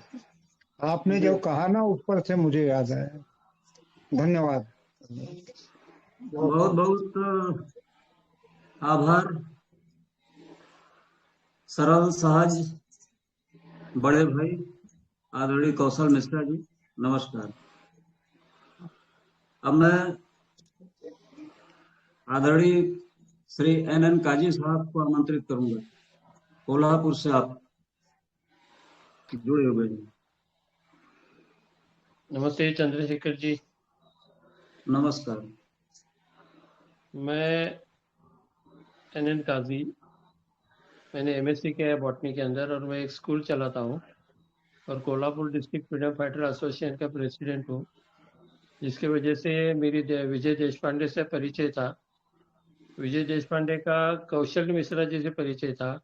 आपने जो कहा ना उस पर से मुझे याद आया। धन्यवाद। बहुत बहुत आभार। सरल सहज बड़े भाई आदरणीय कौशल मिश्रा जी, नमस्कार। अब मैं आदरणीय श्री NN काजी साहब को आमंत्रित करूंगा। कोल्हापुर से आप जुड़े हुए हैं। नमस्ते चंद्रशेखर जी। नमस्कार। मैं NN काजी, मैंने MSc किया है बॉटनी के अंदर और मैं एक स्कूल चलाता हूँ और Kolhapur district freedom fighter association का प्रेसिडेंट हूँ, जिसके वजह से मेरी विजय देशपांडे से परिचय था। विजय देशपांडे का कौशल मिश्रा जी से परिचय था,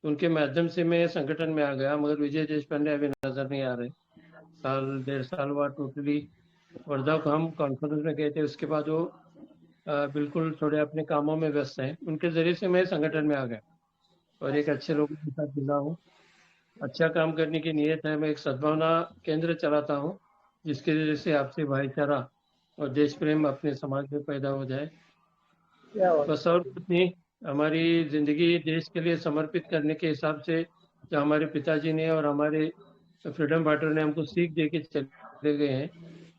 उनके माध्यम से मैं संगठन में आ गया, मगर विजय देशपांडे अभी नजर नहीं आ रहे। साल 1.5 साल बाद टोटली वर्धा को हम कॉन्फ्रेंस में गए थे, उसके बाद वो बिल्कुल थोड़े अपने कामों में व्यस्त हैं। उनके जरिए से मैं संगठन में आ गया और एक अच्छे लोगों के साथ जुड़ा हूँ। अच्छा काम करने की नीयत है। मैं एक सद्भावना केंद्र चलाता हूँ, जिसके वजह से आपसी भाईचारा और देश प्रेम अपने समाज में पैदा हो जाए। बस और कुछ नहीं। हमारी जिंदगी देश के लिए समर्पित करने के हिसाब से जो हमारे पिताजी ने और हमारे फ्रीडम फाइटर ने हमको सीख दे के चले गए हैं,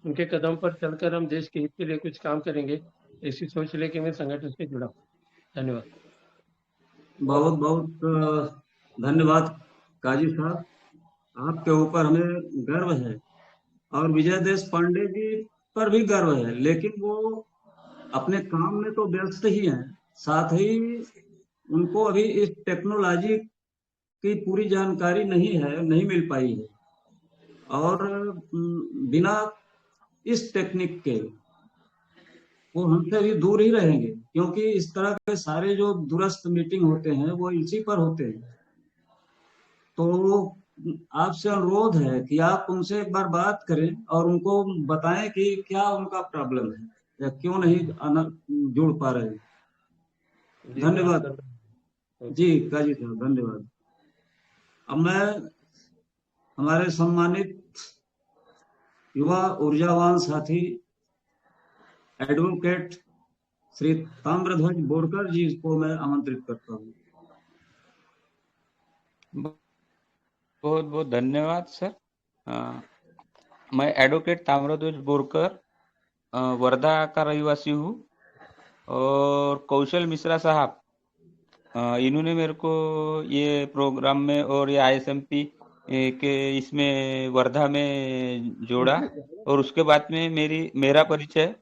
उनके कदम पर चलकर हम देश के हित के लिए कुछ काम करेंगे, ऐसी सोच लेके मैं संगठन से जुड़ा हूँ। धन्यवाद। बहुत बहुत धन्यवाद काजी साहब, आपके ऊपर हमें गर्व है और विजय देशपांडे जी पर भी गर्व है, लेकिन वो अपने काम में तो व्यस्त ही हैं, साथ ही उनको अभी इस टेक्नोलॉजी की पूरी जानकारी नहीं है, नहीं मिल पाई है और बिना इस टेक्निक के वो हमसे भी दूर ही रहेंगे, क्योंकि इस तरह के सारे जो दूरस्थ मीटिंग होते हैं वो इसी पर होते हैं। तो आपसे अनुरोध है कि आप उनसे एक बार बात करें और उनको बताएं कि क्या उनका प्रॉब्लम है या क्यों नहीं जुड़ पा रहे। धन्यवाद जी काजी साहब, धन्यवाद। अब मैं हमारे सम्मानित युवा ऊर्जावान साथी एडवोकेट श्री ताम्रध्वज बोरकर जी को मैं आमंत्रित करता हूँ। बहुत बहुत धन्यवाद सर। मैं एडवोकेट ताम्रध्वज बोरकर वर्धा का रहवासी हूँ और कौशल मिश्रा साहब इन्होंने मेरे को ये प्रोग्राम में और ये ISMP के इसमें वर्धा में जोड़ा और उसके बाद में मेरा परिचय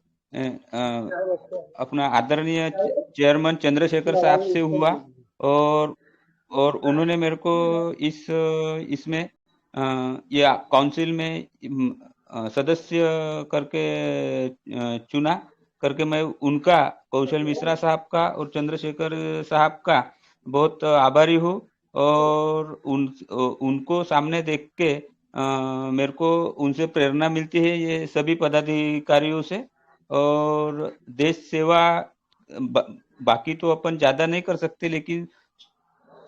अपना आदरणीय चेयरमैन चंद्रशेखर साहब से हुआ और उन्होंने मेरे को इसमें ये काउंसिल में सदस्य करके चुना करके मैं उनका कौशल मिश्रा साहब का और चंद्रशेखर साहब का बहुत आभारी हूँ और उनको सामने देख के मेरे को उनसे प्रेरणा मिलती है, ये सभी पदाधिकारियों से। और देश सेवा बाकी तो अपन ज्यादा नहीं कर सकते, लेकिन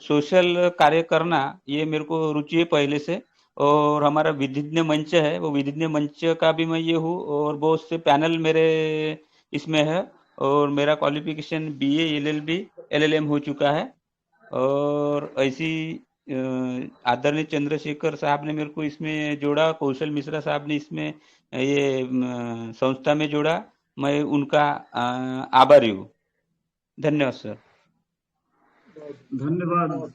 सोशल कार्य करना ये मेरे को रुचि है पहले से। और हमारा विधिज्ञ मंच है, वो विधिज्ञ मंच का भी मैं ये हूँ और बहुत से पैनल मेरे इसमें है और मेरा क्वालिफिकेशन BA LLB LLM हो चुका है। और ऐसी आदरणीय चंद्रशेखर साहब ने मेरे को इसमें जोड़ा, कौशल मिश्रा साहब ने इसमें ये संस्था में जोड़ा, मैं उनका आभारी हूँ। धन्यवाद सर। धन्यवाद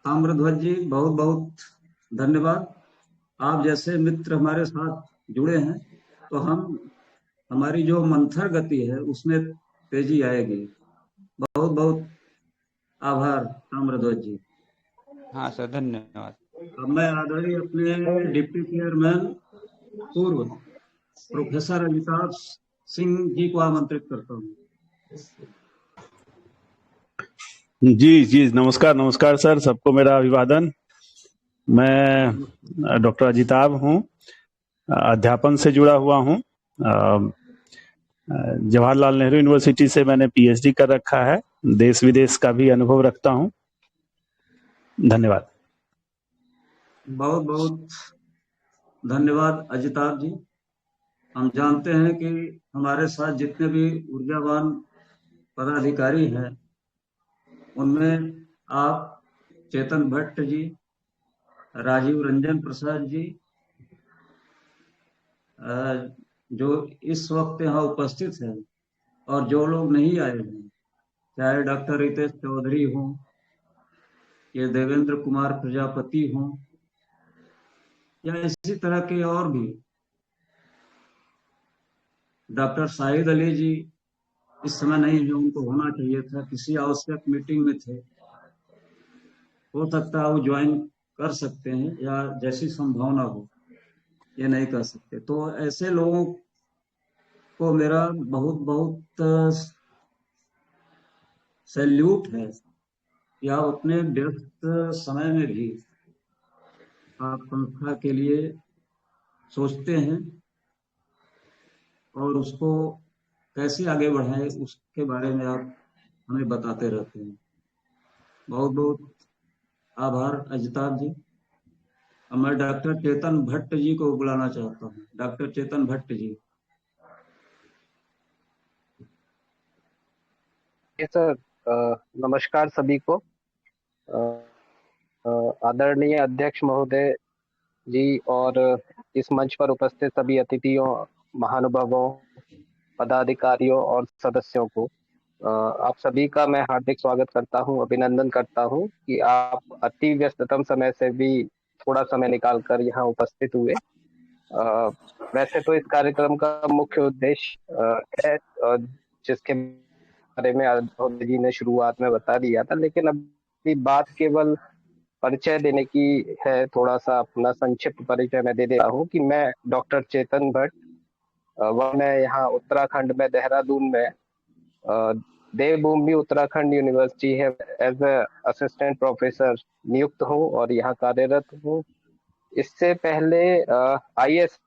ताम्रध्वज जी, बहुत बहुत धन्यवाद। आप जैसे मित्र हमारे साथ जुड़े हैं तो हमारी जो मंथर गति है उसमें तेजी आएगी। बहुत बहुत आभार ताम्रध्वज जी। हाँ सर, धन्यवाद। अब मैं आदरणीय अपने डिप्टी चेयरमैन पूर्व प्रोफेसर अमिताभ सिंह जी को आमंत्रित करता हूँ। जी जी, नमस्कार नमस्कार सर, सबको मेरा अभिवादन। मैं डॉक्टर अजिताभ हूँ, अध्यापन से जुड़ा हुआ हूँ। जवाहरलाल नेहरू यूनिवर्सिटी से मैंने पीएचडी कर रखा है, देश विदेश का भी अनुभव रखता हूँ। धन्यवाद। बहुत बहुत धन्यवाद अजिताभ जी। हम जानते हैं कि हमारे साथ जितने भी ऊर्जावान पदाधिकारी हैं उनमें आप, चेतन भट्ट जी, राजीव रंजन प्रसाद जी, जो इस वक्त यहाँ उपस्थित हैं, और जो लोग नहीं आए हैं, चाहे डॉक्टर रितेश चौधरी हों, ये देवेंद्र कुमार प्रजापति हों, या इसी तरह के और भी, डॉक्टर शाहिद अली जी इस समय नहीं है, उनको होना चाहिए था, किसी आवश्यक मीटिंग में थे, हो सकता है वो ज्वाइन कर सकते हैं या जैसी संभावना हो, ये नहीं कर सकते। तो ऐसे लोगों को मेरा बहुत बहुत सैल्यूट है कि आप अपने व्यस्त समय में भी आप संस्था के लिए सोचते हैं और उसको कैसे आगे बढ़ाएं उसके बारे में आप हमें बताते रहते हैं। बहुत बहुत आभार अजिताभ जी। अब मैं डॉक्टर चेतन भट्ट जी को बुलाना चाहता हूँ। डॉक्टर चेतन भट्ट जी। सर, नमस्कार सभी को। आदरणीय अध्यक्ष महोदय जी और इस मंच पर उपस्थित सभी अतिथियों, महानुभावों, पदाधिकारियों और सदस्यों को आप सभी का मैं हार्दिक स्वागत करता हूं, अभिनंदन करता हूं कि आप अति व्यस्ततम समय से भी थोड़ा समय निकालकर यहाँ उपस्थित हुए। वैसे तो इस कार्यक्रम का मुख्य उद्देश्य है जिसके बारे में महोदय जी ने शुरुआत में बता दिया था, लेकिन अभी बात केवल परिचय देने की है। थोड़ा सा अपना संक्षिप्त परिचय मैं दे देता हूँ कि मैं डॉक्टर चेतन भट्ट, मैं यहाँ उत्तराखंड में देहरादून में देवभूमि उत्तराखंड यूनिवर्सिटी है एज ए असिस्टेंट प्रोफेसर नियुक्त हूँ और यहाँ कार्यरत हूँ। इससे पहले IAS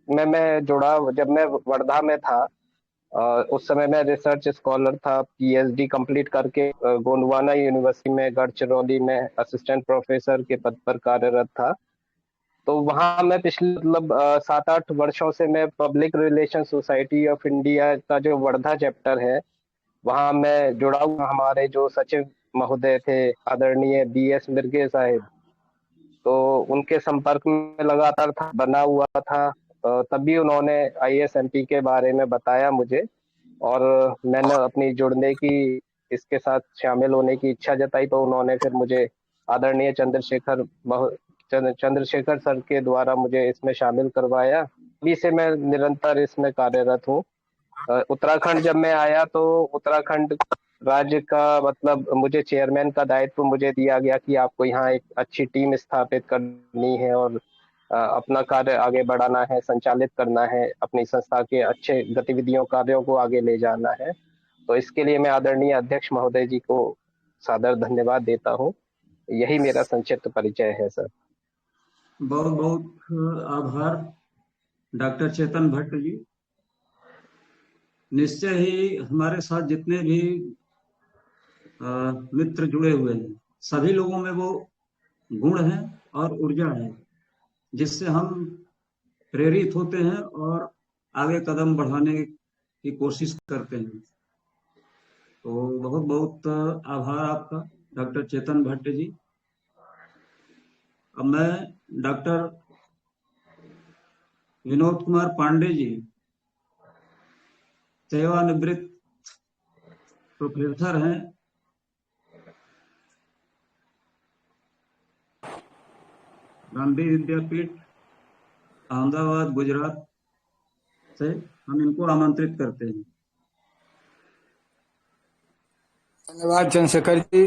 में मैं जुड़ा जब मैं वर्धा में था। उस समय मैं रिसर्च स्कॉलर था, PhD कंप्लीट करके गोंडवाना यूनिवर्सिटी में गढ़चिरौली में असिस्टेंट प्रोफेसर के पद पर कार्यरत था। तो वहां मैं पिछले 7-8 वर्षों से मैं public relation society of India का जो वर्धा चैप्टर है वहां मैं जुड़ा हूँ। हमारे जो सचिव महोदय थे आदरणीय BS मिर्गे साहिब, तो उनके संपर्क में लगातार बना हुआ था। तभी उन्होंने ISMP के बारे में बताया मुझे और मैंने अपनी जुड़ने की, इसके साथ शामिल होने की इच्छा जताई। तो उन्होंने फिर मुझे आदरणीय चंद्रशेखर सर के द्वारा मुझे इसमें शामिल करवाया। अभी से मैं निरंतर इसमें कार्यरत हूँ। उत्तराखंड जब मैं आया तो उत्तराखंड राज्य का मतलब मुझे चेयरमैन का दायित्व मुझे दिया गया कि आपको यहाँ एक अच्छी टीम स्थापित करनी है और अपना कार्य आगे बढ़ाना है, संचालित करना है, अपनी संस्था के अच्छे गतिविधियों कार्यों को आगे ले जाना है। तो इसके लिए मैं आदरणीय अध्यक्ष महोदय जी को सादर धन्यवाद देता हूँ। यही मेरा संक्षिप्त परिचय है सर। बहुत बहुत आभार डॉक्टर चेतन भट्ट जी। निश्चय ही हमारे साथ जितने भी मित्र जुड़े हुए हैं सभी लोगों में वो गुण है और ऊर्जा है जिससे हम प्रेरित होते हैं और आगे कदम बढ़ाने की कोशिश करते हैं। तो बहुत बहुत आभार आपका डॉक्टर चेतन भट्ट जी। अब मैं डॉक्टर विनोद कुमार पांडे जी, सेवानिवृत्त प्रोफेसर हैं, गांधी विद्यापीठ अहमदाबाद गुजरात से, हम इनको आमंत्रित करते हैं। धन्यवाद चंद्रशेखर जी।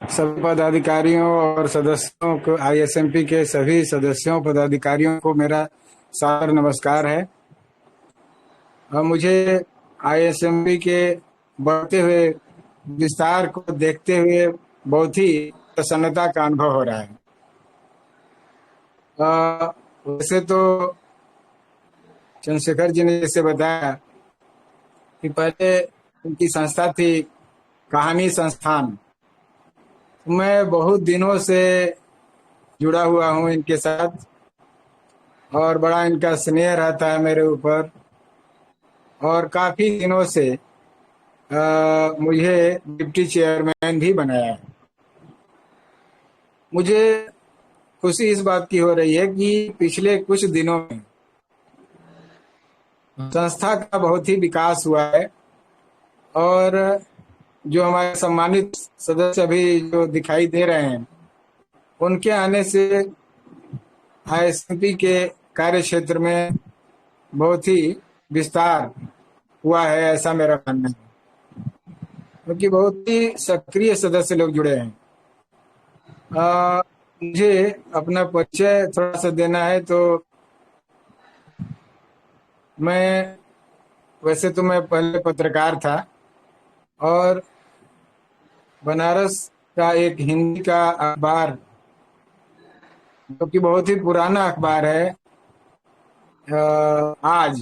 सभी पदाधिकारियों और सदस्यों को, ISMP के सभी सदस्यों पदाधिकारियों को मेरा सादर नमस्कार है। मुझे ISMP के बढ़ते हुए विस्तार को देखते हुए बहुत ही प्रसन्नता का अनुभव हो रहा है। वैसे तो चंद्रशेखर जी ने जैसे बताया कि पहले उनकी संस्था थी कहानी संस्थान। मैं बहुत दिनों से जुड़ा हुआ हूँ इनके साथ और बड़ा इनका स्नेह रहता है मेरे ऊपर, और काफी दिनों से मुझे डिप्टी चेयरमैन भी बनाया है। मुझे खुशी इस बात की हो रही है कि पिछले कुछ दिनों में संस्था का बहुत ही विकास हुआ है, और जो हमारे सम्मानित सदस्य अभी जो दिखाई दे रहे हैं, उनके आने से आईएसएमपी के कार्य क्षेत्र में बहुत ही विस्तार हुआ है, ऐसा मेरा मानना है, क्योंकि बहुत ही सक्रिय सदस्य लोग जुड़े हैं। मुझे अपना परिचय थोड़ा सा देना है, तो वैसे तो मैं पहले पत्रकार था और बनारस का एक हिंदी का अखबार, जो कि बहुत ही पुराना अखबार है, आज,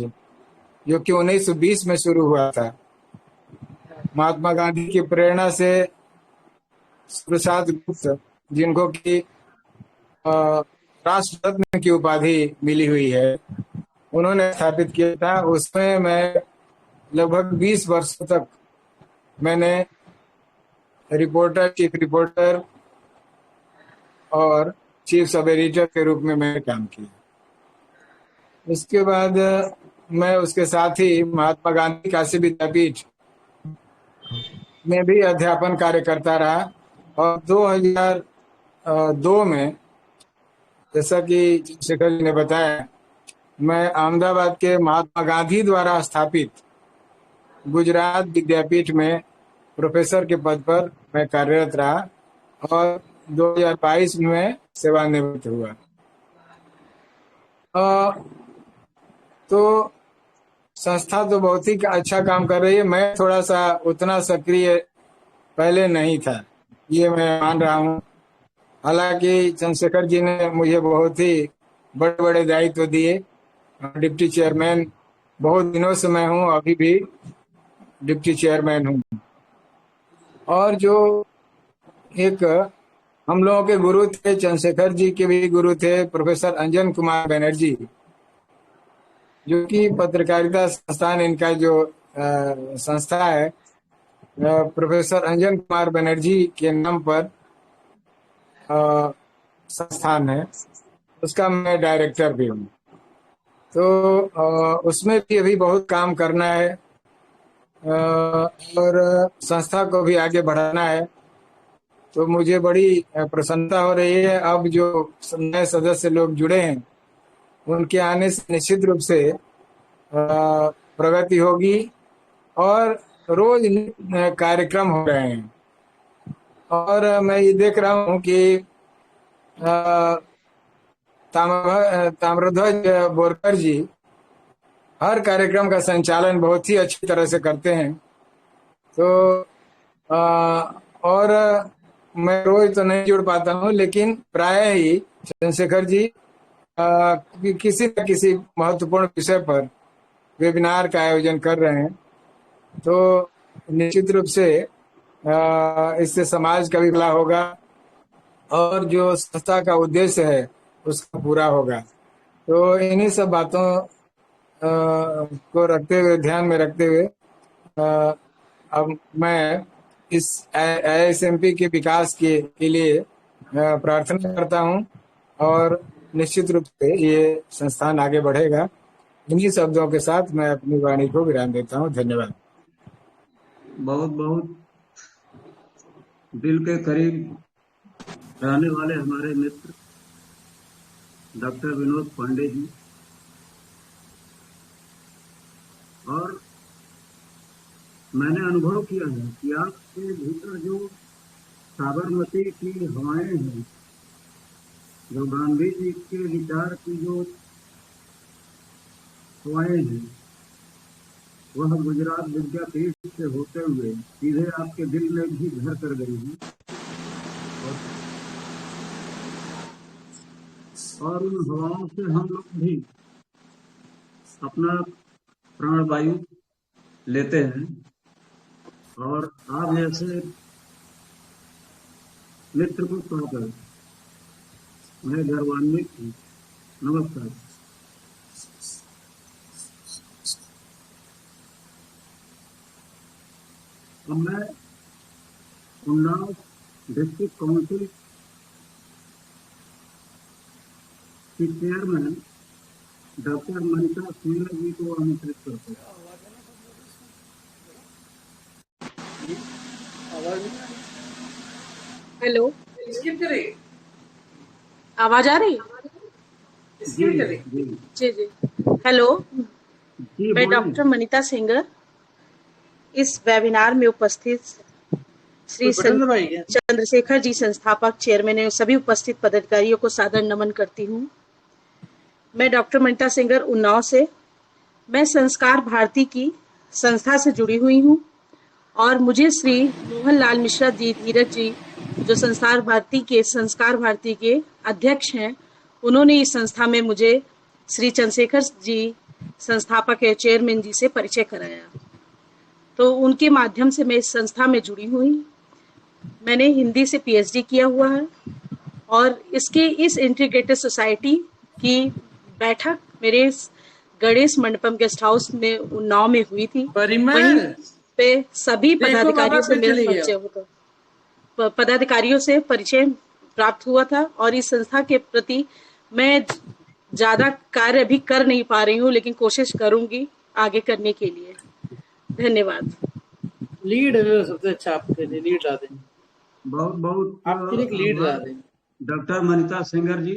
जो कि 1920 में शुरू हुआ था, महात्मा गांधी की प्रेरणा से प्रसाद गुप्त, जिनको की राष्ट्र रत्न की उपाधि मिली हुई है, उन्होंने स्थापित किया था। उसमें मैं लगभग 20 वर्षों तक मैंने चीफ रिपोर्टर और चीफ सब एडिटर के रूप में मैंने काम किया। उसके बाद मैं उसके साथ ही महात्मा गांधी काशी विद्यापीठ में भी अध्यापन कार्य करता रहा, और 2002 में, जैसा कि शेखर जी ने बताया, मैं अहमदाबाद के महात्मा गांधी द्वारा स्थापित गुजरात विद्यापीठ में प्रोफेसर के पद पर मैं कार्यरत रहा, और 2022 में सेवानिवृत्त हुआ। तो संस्था तो बहुत ही अच्छा काम कर रही है। मैं थोड़ा सा उतना सक्रिय पहले नहीं था, ये मैं मान रहा हूँ। हालांकि चंद्रशेखर जी ने मुझे बहुत ही बड़े बड़े दायित्व दिए। डिप्टी चेयरमैन बहुत दिनों से मैं हूँ, अभी भी डिप्टी चेयरमैन हूँ। और जो एक हम लोगों के गुरु थे, चंद्रशेखर जी के भी गुरु थे, प्रोफेसर अंजन कुमार बनर्जी, जो कि पत्रकारिता संस्थान इनका जो संस्था है, प्रोफेसर अंजन कुमार बनर्जी के नाम पर संस्थान है, उसका मैं डायरेक्टर भी हूँ। तो उसमें भी अभी बहुत काम करना है, और संस्था को भी आगे बढ़ाना है। तो मुझे बड़ी प्रसन्नता हो रही है। अब जो नए सदस्य लोग जुड़े हैं, उनके आने से निश्चित रूप से प्रगति होगी, और रोज कार्यक्रम हो रहे हैं। और मैं ये देख रहा हूँ कि ताम्रध्वज बोरकर जी हर कार्यक्रम का संचालन बहुत ही अच्छी तरह से करते हैं। तो और मैं रोज तो नहीं जुड़ पाता हूँ, लेकिन प्राय ही चंद्रशेखर जी किसी न किसी महत्वपूर्ण विषय पर वेबिनार का आयोजन कर रहे हैं। तो निश्चित रूप से इससे समाज का भी भला होगा, और जो संस्था का उद्देश्य है उसका पूरा होगा। तो इन्हीं सब बातों को रखते हुए, ध्यान में रखते हुए, अब मैं इस आईएसएमपी के विकास के लिए प्रार्थना करता हूं, और निश्चित रूप से ये संस्थान आगे बढ़ेगा। इन्हीं शब्दों के साथ मैं अपनी वाणी को विराम देता हूं। धन्यवाद। बहुत बहुत दिल के करीब रहने वाले हमारे मित्र डॉक्टर विनोद पांडे जी, और मैंने अनुभव किया है कि आपके भीतर जो साबरमती की हवाएं हैं, जो गांधी जी के विचार की जो हवाएं हैं, वह गुजरात विद्यापीठ से होते हुए सीधे आपके दिल में भी घर कर गई है और उन हवाओं से हम लोग भी अपना प्राणवायु लेते हैं और आप जैसे मित्र को पाकर मैं गर्वान्वित हूँ। नमस्कार। अब मैं उन्नाव डिस्ट्रिक्ट काउंसिल की चेयरमैन डॉक्टर मनीता सिंह जी को आमंत्रित करता हूँ। हेलो, आवाज आ रही? जी जी जी जी। हेलो, जी मैं बोलिए। डॉक्टर मनीता सिंगर इस वेबिनार में उपस्थित श्री चंद्रशेखर जी संस्थापक चेयरमैन एवं सभी उपस्थित पदाधिकारियों को सादर नमन करती हूँ। मैं डॉक्टर मनीता सिंगर उन्नाव से, मैं संस्कार भारती की संस्था से जुड़ी हुई हूँ और मुझे श्री मोहन लाल मिश्रा जी धीरज जी जो संस्कार भारती के अध्यक्ष हैं, उन्होंने इस संस्था में मुझे श्री चंद्रशेखर जी संस्थापक एवं चेयरमैन जी से परिचय कराया, तो उनके माध्यम से मैं इस संस्था में जुड़ी हुई। मैंने हिंदी से पीएचडी किया हुआ है और इस इंटीग्रेटेड सोसाइटी की बैठक मेरे गणेश मंडपम गेस्ट हाउस में उन्नाव में हुई थी। वहीं पे सभी पदाधिकारियों से मेरा परिचय होता, पदाधिकारियों से परिचय प्राप्त हुआ था और इस संस्था के प्रति मैं ज्यादा कार्य अभी कर नहीं पा रही हूँ, लेकिन कोशिश करूंगी आगे करने के लिए। धन्यवाद। लीड सबसे अच्छा आपके लिए लीड ला दें। बहुत बहुत आपके लिए एक लीड ला दें। डॉक्टर मनीता सिंगर जी,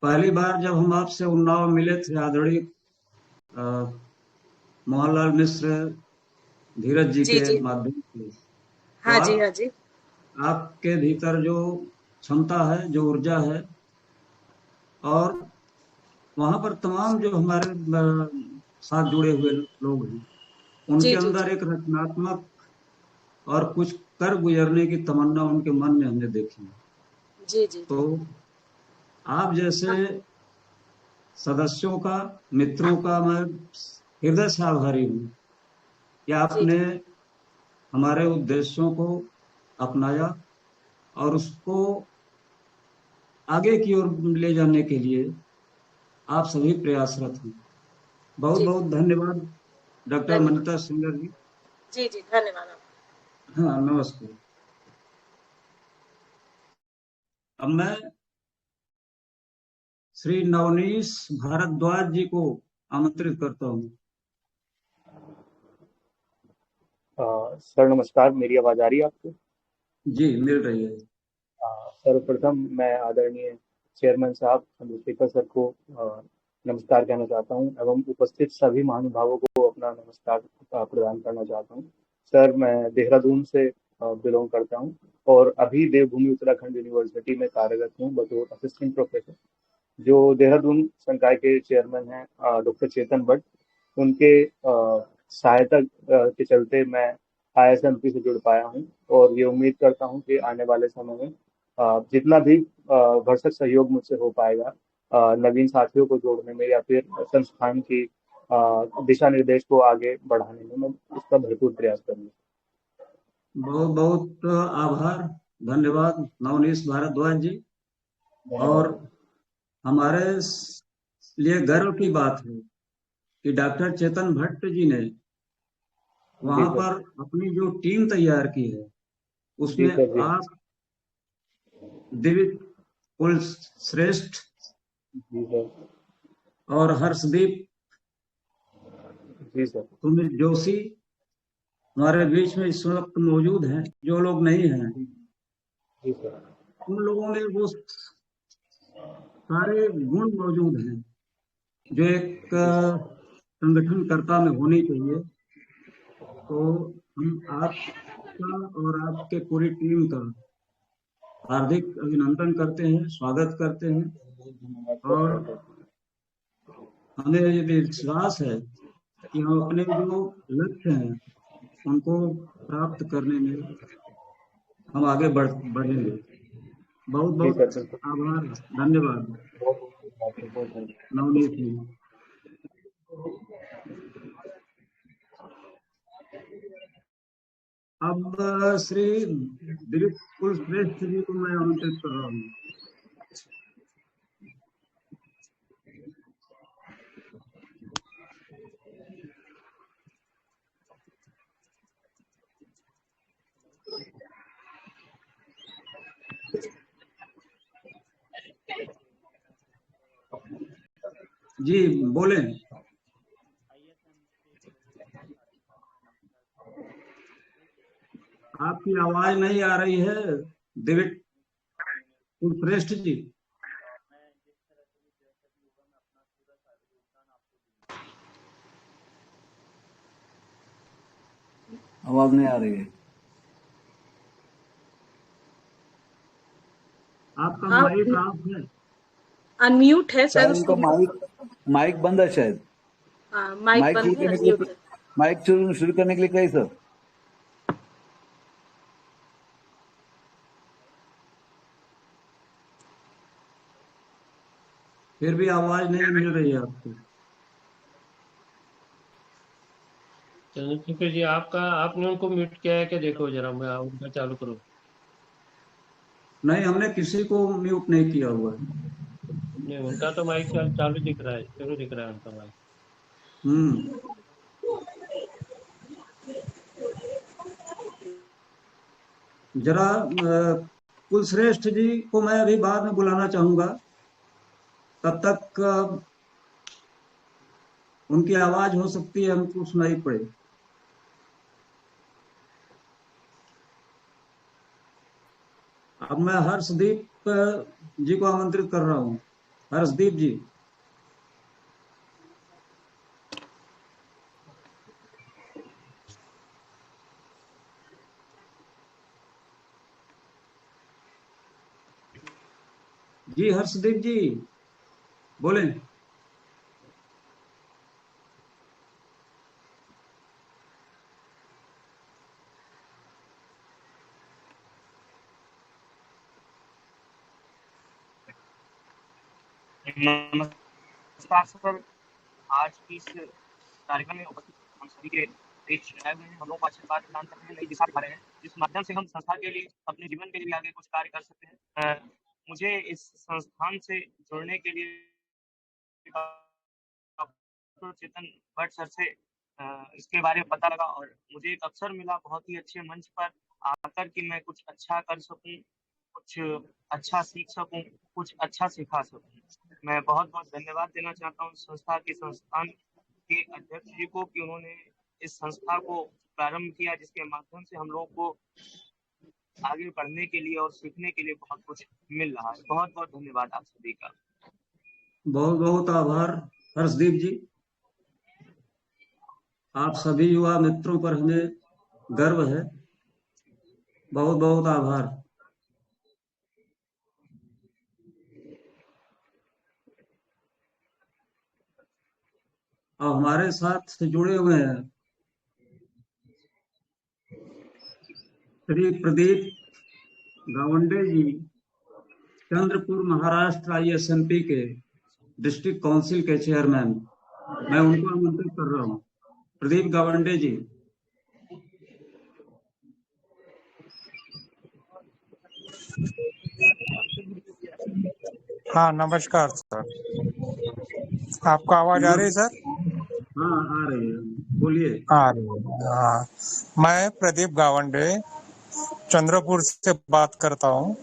पहली बार जब हम आपसे उन्नाव मिले थे आदरणीय मोहनलाल मिश्र धीरज जी के माध्यम से, हाँ जी, हाँ जी। आपके भीतर जो क्षमता है, जो ऊर्जा है और वहां पर तमाम जो हमारे साथ जुड़े हुए लोग हैं, उनके अंदर एक रचनात्मक और कुछ कर गुजरने की तमन्ना उनके मन में हमने देखी। जी जी। तो आप जैसे सदस्यों का, मित्रों का मैं हृदय से आभारी हूँ कि आपने हमारे उद्देश्यों को अपनाया और उसको आगे की ओर ले जाने के लिए आप सभी प्रयासरत हैं। बहुत बहुत धन्यवाद डॉक्टर मनीता सिंगर जी। जी जी, धन्यवाद। हाँ, नमस्ते। अब मैं श्री नवनीश भारद्वाज जी को आमंत्रित करता हूँ। सर नमस्कार, मेरी आवाज आ रही है आपको? जी, मिल रही है। सर्वप्रथम मैं आदरणीय चेयरमैन साहब चंद्रशेखर सर को नमस्कार कहना चाहता हूं एवं उपस्थित सभी महानुभावों को अपना नमस्कार प्रदान करना चाहता हूं। सर, मैं देहरादून से बिलोंग करता हूं और अभी देवभूमि उत्तराखंड यूनिवर्सिटी में कार्यरत हूं बतौर असिस्टेंट प्रोफेसर। जो देहरादून संकाय के चेयरमैन हैं डॉक्टर चेतन भट्ट, उनके सहायता के चलते मैं ISMP से जुड़ पाया हूं और ये उम्मीद करता हूं कि आने वाले समय में जितना भी भरसक सहयोग मुझसे हो पाएगा नवीन साथियों को जोड़ने में या फिर संस्थान की दिशा निर्देश को आगे बढ़ाने में मैं इसका भरपूर प्रयास करूंगा। बहुत बहुत आभार, धन्यवाद नवनीश भारद्वाज जी। और हमारे लिए गर्व की बात है कि डॉक्टर चेतन भट्ट जी ने वहां पर अपनी जो टीम तैयार की है उसमें आप दिव्य कुल श्रेष्ठ और हर्षदीप सुमित जोशी हमारे बीच में इस वक्त मौजूद हैं। जो लोग नहीं हैं उन लोगों में वो सारे गुण मौजूद हैं जो एक संगठनकर्ता में होनी चाहिए। तो हम आपका और आपके पूरी टीम का हार्दिक अभिनंदन करते हैं, स्वागत करते हैं और हमें ये विश्वास है कि हम अपने जो लक्ष्य हैं उनको प्राप्त करने में हम आगे बढ़ेंगे। बहुत जी बहुत सर, आभार, धन्यवाद बहुत नवनीत जी। अब श्री दिलीप कुलश्रेष्ठ जी को मैं आमंत्रित कर रहा हूँ। जी बोले। आपकी आवाज नहीं आ रही है दिलीप कुलश्रेष्ठ जी। आवाज नहीं आ रही है। आपका हाँ, माइक ऑफ है। अनम्यूट है शायद शायद उसको। उनका माइक बंद है शायद। हाँ, माइक माइक बंद शुरू है, करने के अनम्यूट लिए है। माइक शुरू करने के लिए कही सर। फिर भी आवाज नहीं मिल रही है आपको। चंद्रशेखर जी, आपने उनको म्यूट किया है क्या? देखो जरा, मैं उनका चालू करो। नहीं, हमने किसी को म्यूट नहीं किया हुआ है। नहीं, उनका तो माइक चालू दिख रहा है, शुरू दिख रहा है उनका माइक। जरा कुलश्रेष्ठ जी को मैं अभी बाद में बुलाना चाहूंगा, तब तक उनकी आवाज हो सकती है हमको सुनाई पड़े। अब मैं हर्षदीप जी को आमंत्रित कर रहा हूँ। हर्षदीप जी। जी हर्षदीप जी बोले। नमस्कार सर। आज की इस कार्यक्रम में उपस्थित हम सभी के बीच आए हुए हैं। हम लोग को आशीर्वाद प्रदान करते हैं, नई दिशा दिखा रहे हैं, जिस माध्यम से हम संस्था के लिए, अपने जीवन के लिए आगे कुछ कार्य कर सकते हैं। मुझे इस संस्थान से जुड़ने के लिए चेतन भट्ट सर से इसके बारे में पता लगा और मुझे एक अवसर मिला बहुत ही अच्छे मंच पर आकर कि मैं कुछ अच्छा कर सकूं, कुछ अच्छा सीख सकूं, कुछ अच्छा सिखा सकूं। मैं बहुत बहुत धन्यवाद देना चाहता हूँ संस्था के संस्थान के अध्यक्ष जी को कि उन्होंने इस संस्था को प्रारंभ किया, जिसके माध्यम से हम लोग को आगे बढ़ने के लिए और सीखने के लिए बहुत कुछ मिल रहा है। बहुत बहुत धन्यवाद आप सभी का। बहुत बहुत आभार हर्षदीप जी। आप सभी युवा मित्रों पर हमें गर्व है। बहुत बहुत आभार। और हमारे साथ से जुड़े हुए हैं श्री प्रदीप गावंडे जी, चंद्रपुर महाराष्ट्र ISMP के डिस्ट्रिक्ट काउंसिल के चेयरमैन। मैं उनको आमंत्रित कर रहा हूँ। प्रदीप गावंडे जी। हाँ, नमस्कार सर। आपको आवाज आ रही है सर? हाँ आ रही है, बोलिए। आ रही है। हाँ, मैं प्रदीप गावंडे चंद्रपुर से बात करता हूँ।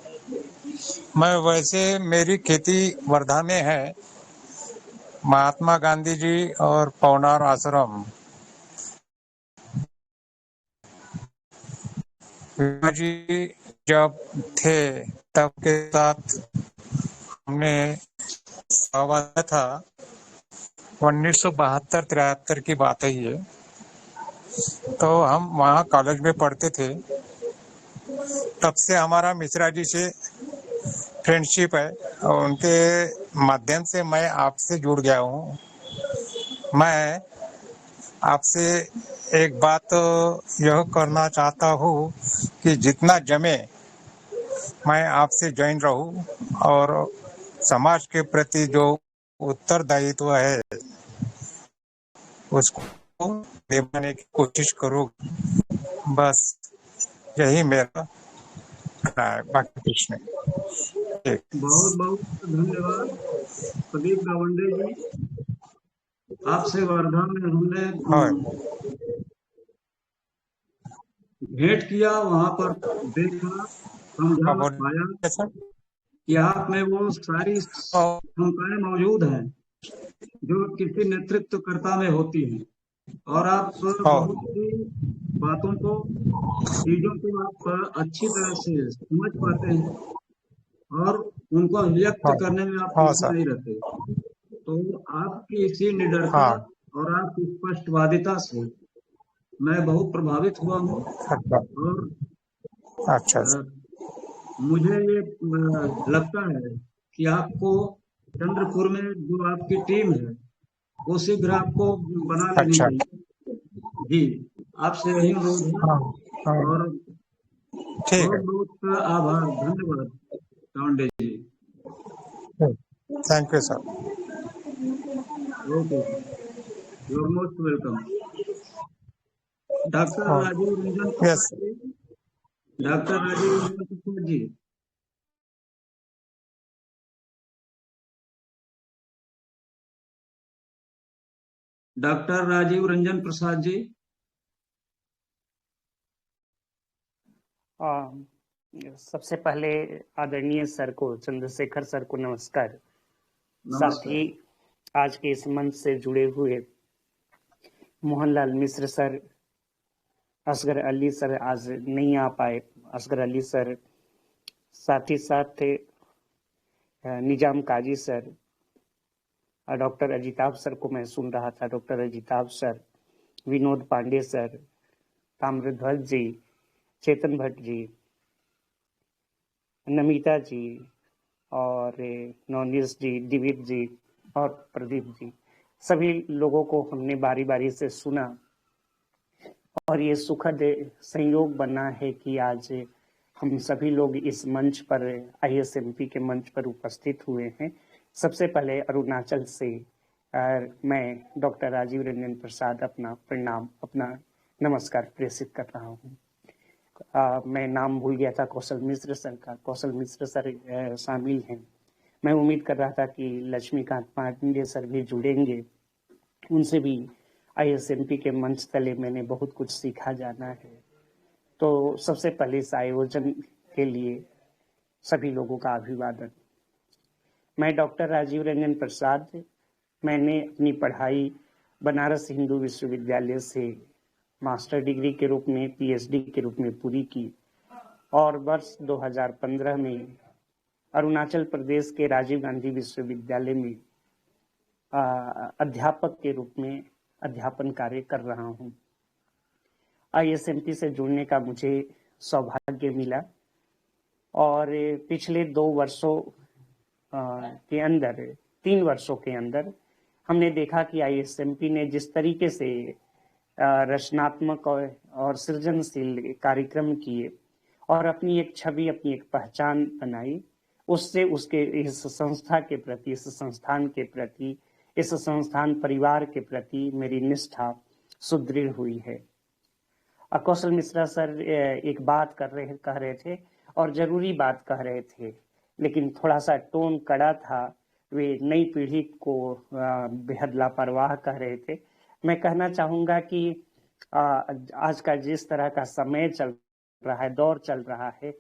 मैं वैसे मेरी खेती वर्धा में है। महात्मा गांधी जी और पवनार आश्रम जी जब थे तब के साथ हमने सहवास था। 1972-73 की बात है ये। तो हम वहाँ कॉलेज में पढ़ते थे। तब से हमारा मिश्रा जी से फ्रेंडशिप है और उनके माध्यम से मैं आपसे जुड़ गया हूँ। मैं आपसे एक बात यह करना चाहता हूँ कि जितना जमे मैं आपसे ज्वाइन रहूं और समाज के प्रति जो उत्तरदायित्व है उसको निभाने की कोशिश करूँ। बस यही मेरा कहना है, बाकी कुछ नहीं। ठीक। बहुत बहुत धन्यवाद प्रदीप गावंडे जी। आपसे वर्धा में हमने भेंट किया, वहां पर देखा, समझा, पाया कि आप में वो सारी क्षमताएं मौजूद हैं जो किसी नेतृत्वकर्ता में होती हैं, और आप बहुत सी बातों को, चीजों को आप अच्छी तरह से समझ पाते हैं और उनको व्यक्त करने में आप पीछे नहीं रहते। तो आपकी इसी निडरता और आपकी स्पष्टवादिता से मैं बहुत प्रभावित हुआ हूँ। और मुझे ये लगता है कि आपको चंद्रपुर में जो आपकी टीम है वो शीघ्र आपको बना लेनी चाहिए। जी, आपसे यही अनुरोध है और बहुत बहुत आभार, धन्यवाद Gawande ji. Thank you sir. Okay, you are most welcome. Doctor Rajiv Ranjan Prasad ji, doctor Rajiv Ranjan Prasad ji. Doctor Rajiv Ranjan Prasad ji. सबसे पहले आदरणीय सर को, चंद्रशेखर सर को नमस्कार। साथ ही आज के इस मंच से जुड़े हुए मोहनलाल मिश्र सर, असगर अली सर आज नहीं आ पाए, असगर अली सर, साथ ही साथ Nizam Qazi sir, doctor Ajitabh sir को मैं सुन रहा था, doctor Ajitabh sir, Vinod Pandey sir, Tamradhwaj ji, Chetan Bhatt ji, Namita ji और नवनीश जी, दिवीप जी और प्रदीप जी, सभी लोगों को हमने बारी बारी से सुना और ये सुखद संयोग बना है कि आज हम सभी लोग इस मंच पर, ISMP के मंच पर उपस्थित हुए हैं। सबसे पहले अरुणाचल से मैं डॉक्टर राजीव रंजन प्रसाद अपना प्रणाम, अपना नमस्कार प्रेषित कर रहा हूँ। मैं नाम भूल गया था कौशल मिश्र सर का, कौशल मिश्र सर शामिल हैं। मैं उम्मीद कर रहा था कि लक्ष्मीकांत पांडे सर भी जुड़ेंगे, उनसे भी ISMP के मंच तले मैंने बहुत कुछ सीखा जाना है। तो सबसे पहले इस आयोजन के लिए सभी लोगों का अभिवादन। मैं डॉक्टर राजीव रंजन प्रसाद, मैंने अपनी पढ़ाई बनारस हिंदू विश्वविद्यालय से मास्टर डिग्री के रूप में, PhD के रूप में पूरी की और वर्ष 2015 में अरुणाचल प्रदेश के राजीव गांधी विश्वविद्यालय में अध्यापक के रूप में अध्यापन कार्य कर रहा हूँ। ISMP से जुड़ने का मुझे सौभाग्य मिला और पिछले 2 वर्षों के अंदर, 3 वर्षों के अंदर हमने देखा कि ISMP ने जिस तरीके से रचनात्मक और सृजनशील कार्यक्रम किए और अपनी एक छवि, अपनी एक पहचान बनाई, उससे उसके इस संस्था के प्रति, इस संस्थान के प्रति, इस संस्थान परिवार के प्रति मेरी निष्ठा सुदृढ़ हुई है। कौशल मिश्रा सर एक बात कह रहे थे और जरूरी बात कह रहे थे, लेकिन थोड़ा सा टोन कड़ा था। वे नई पीढ़ी को बेहद लापरवाह कह रहे थे। मैं कहना चाहूँगा कि आज का जिस तरह का समय चल रहा है, दौर चल रहा है,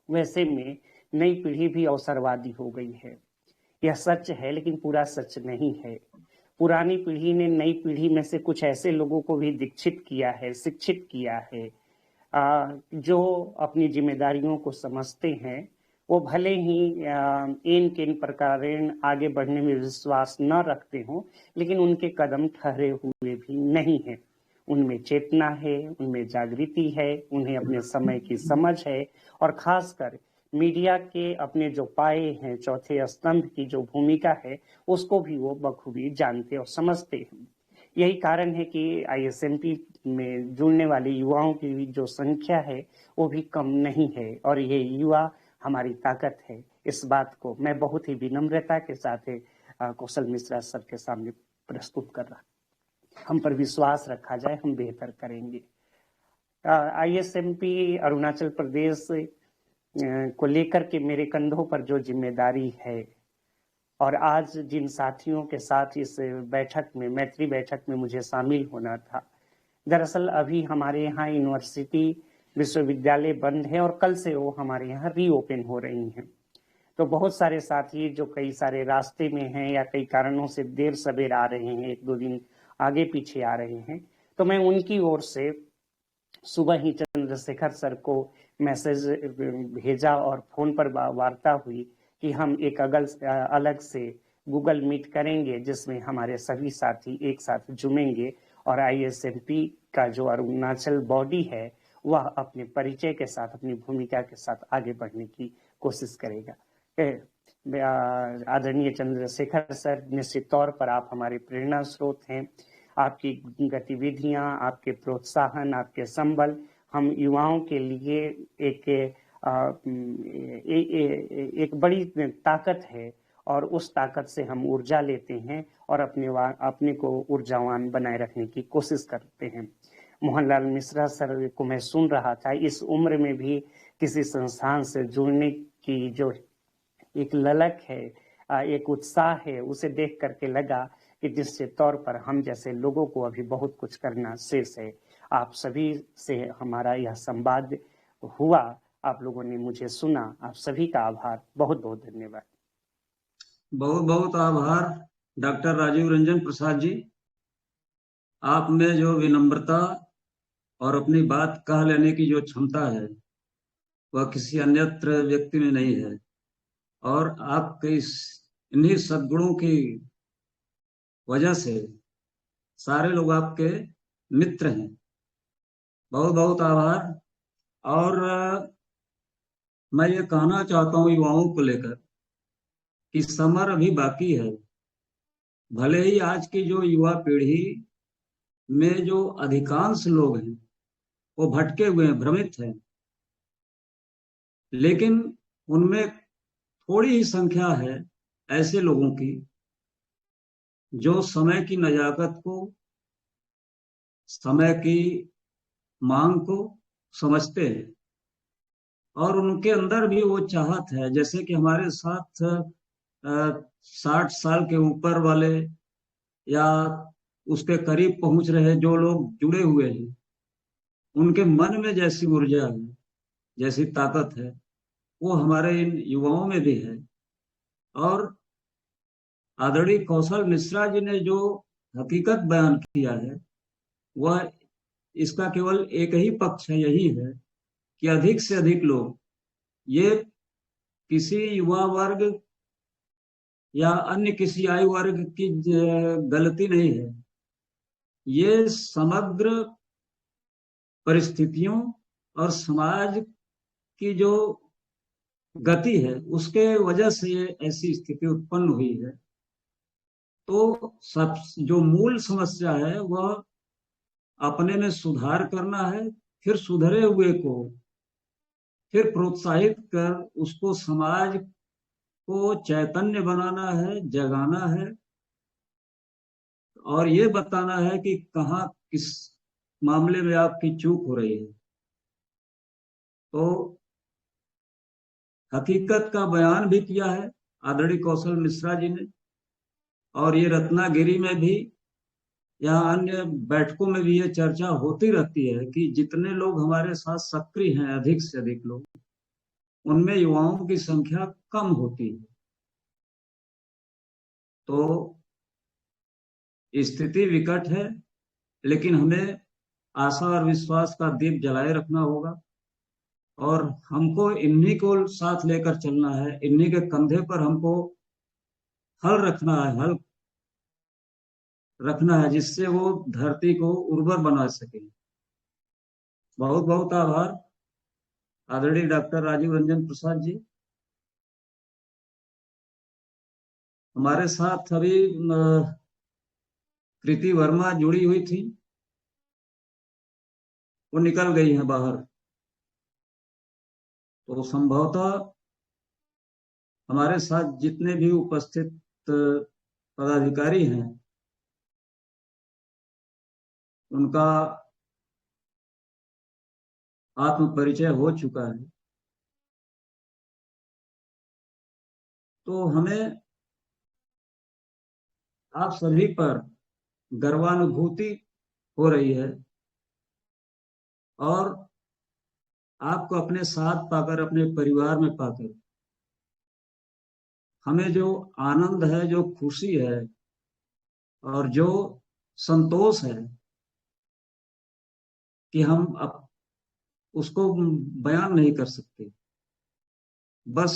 वैसे में नई पीढ़ी भी अवसरवादी हो गई है। यह सच है, लेकिन पूरा सच नहीं है। पुरानी पीढ़ी ने नई पीढ़ी में से कुछ ऐसे लोगों को भी दीक्षित किया है, शिक्षित किया है, जो अपनी जिम्मेदारियों को समझते हैं। वो भले ही इन किन प्रकार आगे बढ़ने में विश्वास न रखते हों, लेकिन उनके कदम ठहरे हुए भी नहीं हैं। उनमें चेतना है, उनमें जागृति है, उन्हें अपने समय की समझ है और खासकर मीडिया के अपने जो पाए हैं, चौथे स्तंभ की जो भूमिका है, उसको भी वो बखूबी जानते और समझते हैं। यही कारण है कि ISMP में जुड़ने वाले युवाओं की जो संख्या है वो भी कम नहीं है, और ये युवा हमारी ताकत है। इस बात को मैं बहुत ही विनम्रता के साथ कौशल मिश्रा सर के सामने प्रस्तुत कर रहा। हम पर विश्वास रखा जाए, हम बेहतर करेंगे। ISMP अरुणाचल प्रदेश को लेकर के मेरे कंधों पर जो जिम्मेदारी है, और आज जिन साथियों के साथ इस बैठक में, मैत्री बैठक में मुझे शामिल होना था, दरअसल अभी हमारे यहाँ यूनिवर्सिटी विश्वविद्यालय बंद है और कल से वो हमारे यहाँ रीओपन हो रही हैं। तो बहुत सारे साथी जो कई सारे रास्ते में हैं या कई कारणों से देर सवेर आ रहे हैं, 1-2 दिन आगे पीछे आ रहे हैं, तो मैं उनकी ओर से सुबह ही चंद्रशेखर सर को मैसेज भेजा और फोन पर वार्ता हुई कि हम एक अलग से गूगल मीट करेंगे जिसमें हमारे सभी साथी एक साथ जुड़ेंगे और ISMP का जो अरुणाचल बॉडी है वह अपने परिचय के साथ, अपनी भूमिका के साथ आगे बढ़ने की कोशिश करेगा। आदरणीय चंद्रशेखर सर, निश्चित तौर पर आप हमारे प्रेरणा स्रोत हैं। आपकी गतिविधियां, आपके प्रोत्साहन, आपके संबल हम युवाओं के लिए एक बड़ी ताकत है, और उस ताकत से हम ऊर्जा लेते हैं और अपने को ऊर्जावान बनाए रखने की कोशिश करते हैं। मोहनलाल मिश्रा सर को मैं सुन रहा था, इस उम्र में भी किसी संस्थान से जुड़ने की जो एक ललक है, एक उत्साह है, उसे देख करके लगा कि निश्चित तौर पर हम जैसे लोगों को अभी बहुत कुछ करना शेष है। आप सभी से हमारा यह संवाद हुआ, आप लोगों ने मुझे सुना, आप सभी का आभार, बहुत बहुत धन्यवाद। बहुत बहुत आभार डॉक्टर राजीव रंजन प्रसाद जी। आप में जो विनम्रता और अपनी बात कह लेने की जो क्षमता है वह किसी अन्यत्र व्यक्ति में नहीं है, और आपके इन्हीं सद्गुणों की वजह से सारे लोग आपके मित्र हैं। बहुत बहुत आभार। और मैं ये कहना चाहता हूँ युवाओं को लेकर कि समर अभी बाकी है। भले ही आज की जो युवा पीढ़ी में जो अधिकांश लोग हैं वो भटके हुए हैं, भ्रमित हैं, लेकिन उनमें थोड़ी ही संख्या है ऐसे लोगों की जो समय की नजाकत को, समय की मांग को समझते हैं, और उनके अंदर भी वो चाहत है। जैसे कि हमारे साथ 60 साल के ऊपर वाले या उसके करीब पहुंच रहे जो लोग जुड़े हुए हैं, उनके मन में जैसी ऊर्जा है, जैसी ताकत है, वो हमारे इन युवाओं में भी है। और आदरणीय कौशल मिश्रा जी ने जो हकीकत बयान किया है वह इसका केवल एक ही पक्ष है, यही है कि अधिक से अधिक लोग, ये किसी युवा वर्ग या अन्य किसी आयु वर्ग की गलती नहीं है, ये समग्र परिस्थितियों और समाज की जो गति है उसके वजह से ये ऐसी स्थिति उत्पन्न हुई है। तो सब जो मूल समस्या है वह अपने में सुधार करना है, फिर सुधरे हुए को फिर प्रोत्साहित कर उसको समाज को चैतन्य बनाना है, जगाना है, और ये बताना है कि कहाँ किस मामले में आपकी चूक हो रही है। तो हकीकत का बयान भी किया है आदरणीय कौशल मिश्रा जी ने, और ये रत्नागिरी में भी या अन्य बैठकों में भी ये चर्चा होती रहती है कि जितने लोग हमारे साथ सक्रिय हैं, अधिक से अधिक लोग, उनमें युवाओं की संख्या कम होती है। तो स्थिति विकट है, लेकिन हमें आशा और विश्वास का दीप जलाए रखना होगा, और हमको इन्हीं को साथ लेकर चलना है, इन्हीं के कंधे पर हमको हल रखना है जिससे वो धरती को उर्वर बना सके। बहुत बहुत आभार आदरणीय डॉक्टर राजीव रंजन प्रसाद जी। हमारे साथ अभी कृति वर्मा जुड़ी हुई थी, वो निकल गई हैं बाहर। तो संभवतः हमारे साथ जितने भी उपस्थित पदाधिकारी हैं उनका आत्म परिचय हो चुका है। तो हमें आप सभी पर गर्वानुभूति हो रही है और आपको अपने साथ पाकर, अपने परिवार में पाकर हमें जो आनंद है, जो खुशी है और जो संतोष है कि हम अब उसको बयान नहीं कर सकते। बस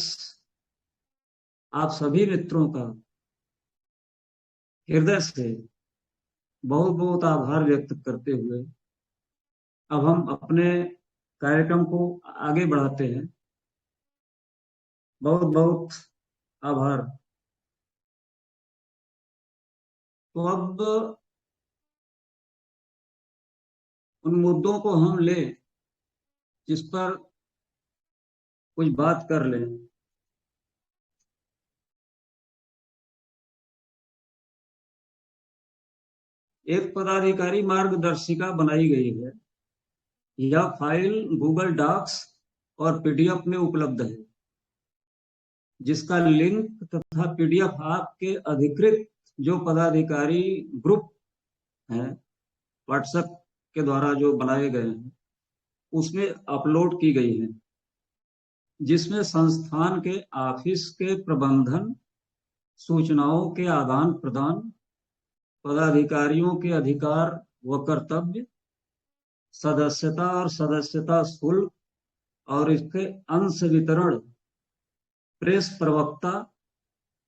आप सभी मित्रों का हृदय से बहुत बहुत आभार व्यक्त करते हुए अब हम अपने कार्यक्रम को आगे बढ़ाते हैं। बहुत बहुत आभार। तो अब उन मुद्दों को हम लें जिस पर कुछ बात कर लें। एक पदाधिकारी मार्गदर्शिका बनाई गई है। यह फाइल गूगल डॉक्स और पीडीएफ में उपलब्ध है, जिसका लिंक तथा पीडीएफ आपके अधिकृत जो पदाधिकारी ग्रुप हैं व्हाट्सएप के द्वारा जो बनाए गए हैं उसमें अपलोड की गई है, जिसमें संस्थान के ऑफिस के प्रबंधन, सूचनाओं के आदान प्रदान, पदाधिकारियों के अधिकार व कर्तव्य, सदस्यता और सदस्यता शुल्क और इसके अंश वितरण, प्रेस प्रवक्ता,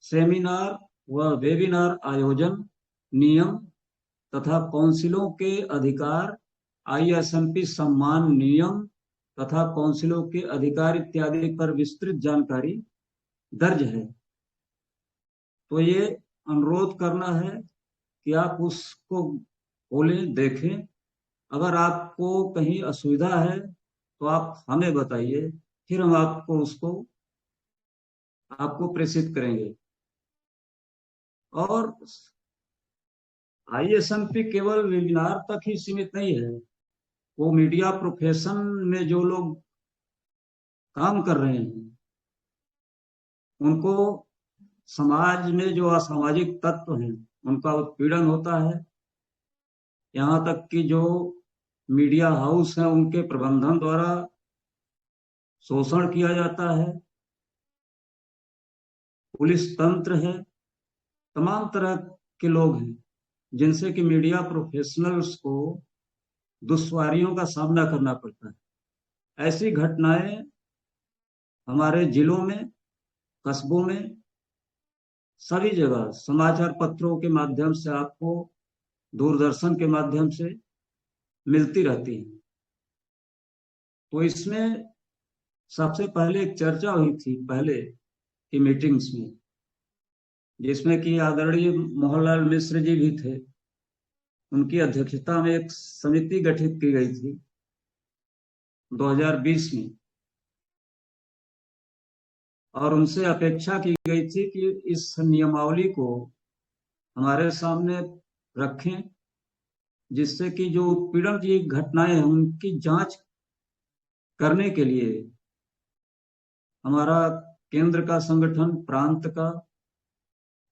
सेमिनार व वेबिनार आयोजन, नियम तथा काउंसिलों के अधिकार, आईएसएमपी सम्मान नियम तथा काउंसिलों के अधिकार इत्यादि पर विस्तृत जानकारी दर्ज है। तो ये अनुरोध करना है कि आप उसको खोलें, देखें। अगर आपको कहीं असुविधा है तो आप हमें बताइए, फिर हम आपको प्रेषित करेंगे। और आईएसएमपी केवल वेबिनार तक ही सीमित नहीं है। वो मीडिया प्रोफेशन में जो लोग काम कर रहे हैं उनको समाज में जो असामाजिक तत्व हैं उनका उत्पीड़न होता है। यहाँ तक कि जो मीडिया हाउस है उनके प्रबंधन द्वारा शोषण किया जाता है। पुलिस तंत्र है, तमाम तरह के लोग हैं जिनसे कि मीडिया प्रोफेशनल्स को दुश्वारियों का सामना करना पड़ता है। ऐसी घटनाएं हमारे जिलों में, कस्बों में, सभी जगह समाचार पत्रों के माध्यम से, आपको दूरदर्शन के माध्यम से मिलती रहती है। तो इसमें सबसे पहले एक चर्चा हुई थी पहले की मीटिंग्स में, जिसमें कि आदरणीय मोहनलाल मिश्र जी भी थे। उनकी अध्यक्षता में एक समिति गठित की गई थी 2020 में, और उनसे अपेक्षा की गई थी कि इस नियमावली को हमारे सामने रखें, जिससे कि जो उत्पीड़न की घटनाएं हैं उनकी जांच करने के लिए हमारा केंद्र का संगठन, प्रांत का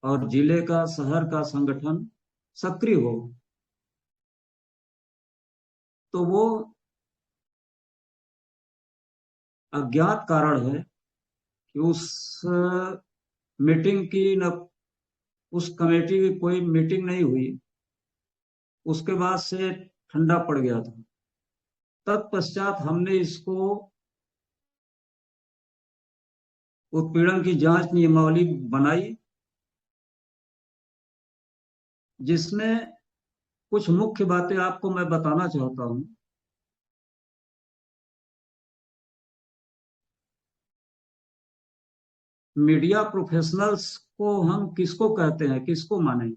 और जिले का, शहर का संगठन सक्रिय हो। तो वो अज्ञात कारण है कि उस मीटिंग की न उस कमेटी की कोई मीटिंग नहीं हुई। उसके बाद से ठंडा पड़ गया था। तत्पश्चात हमने इसको उत्पीड़न की जांच नियमावली बनाई, जिसमें कुछ मुख्य बातें आपको मैं बताना चाहता हूं। मीडिया प्रोफेशनल्स को हम किसको कहते हैं, किसको माने?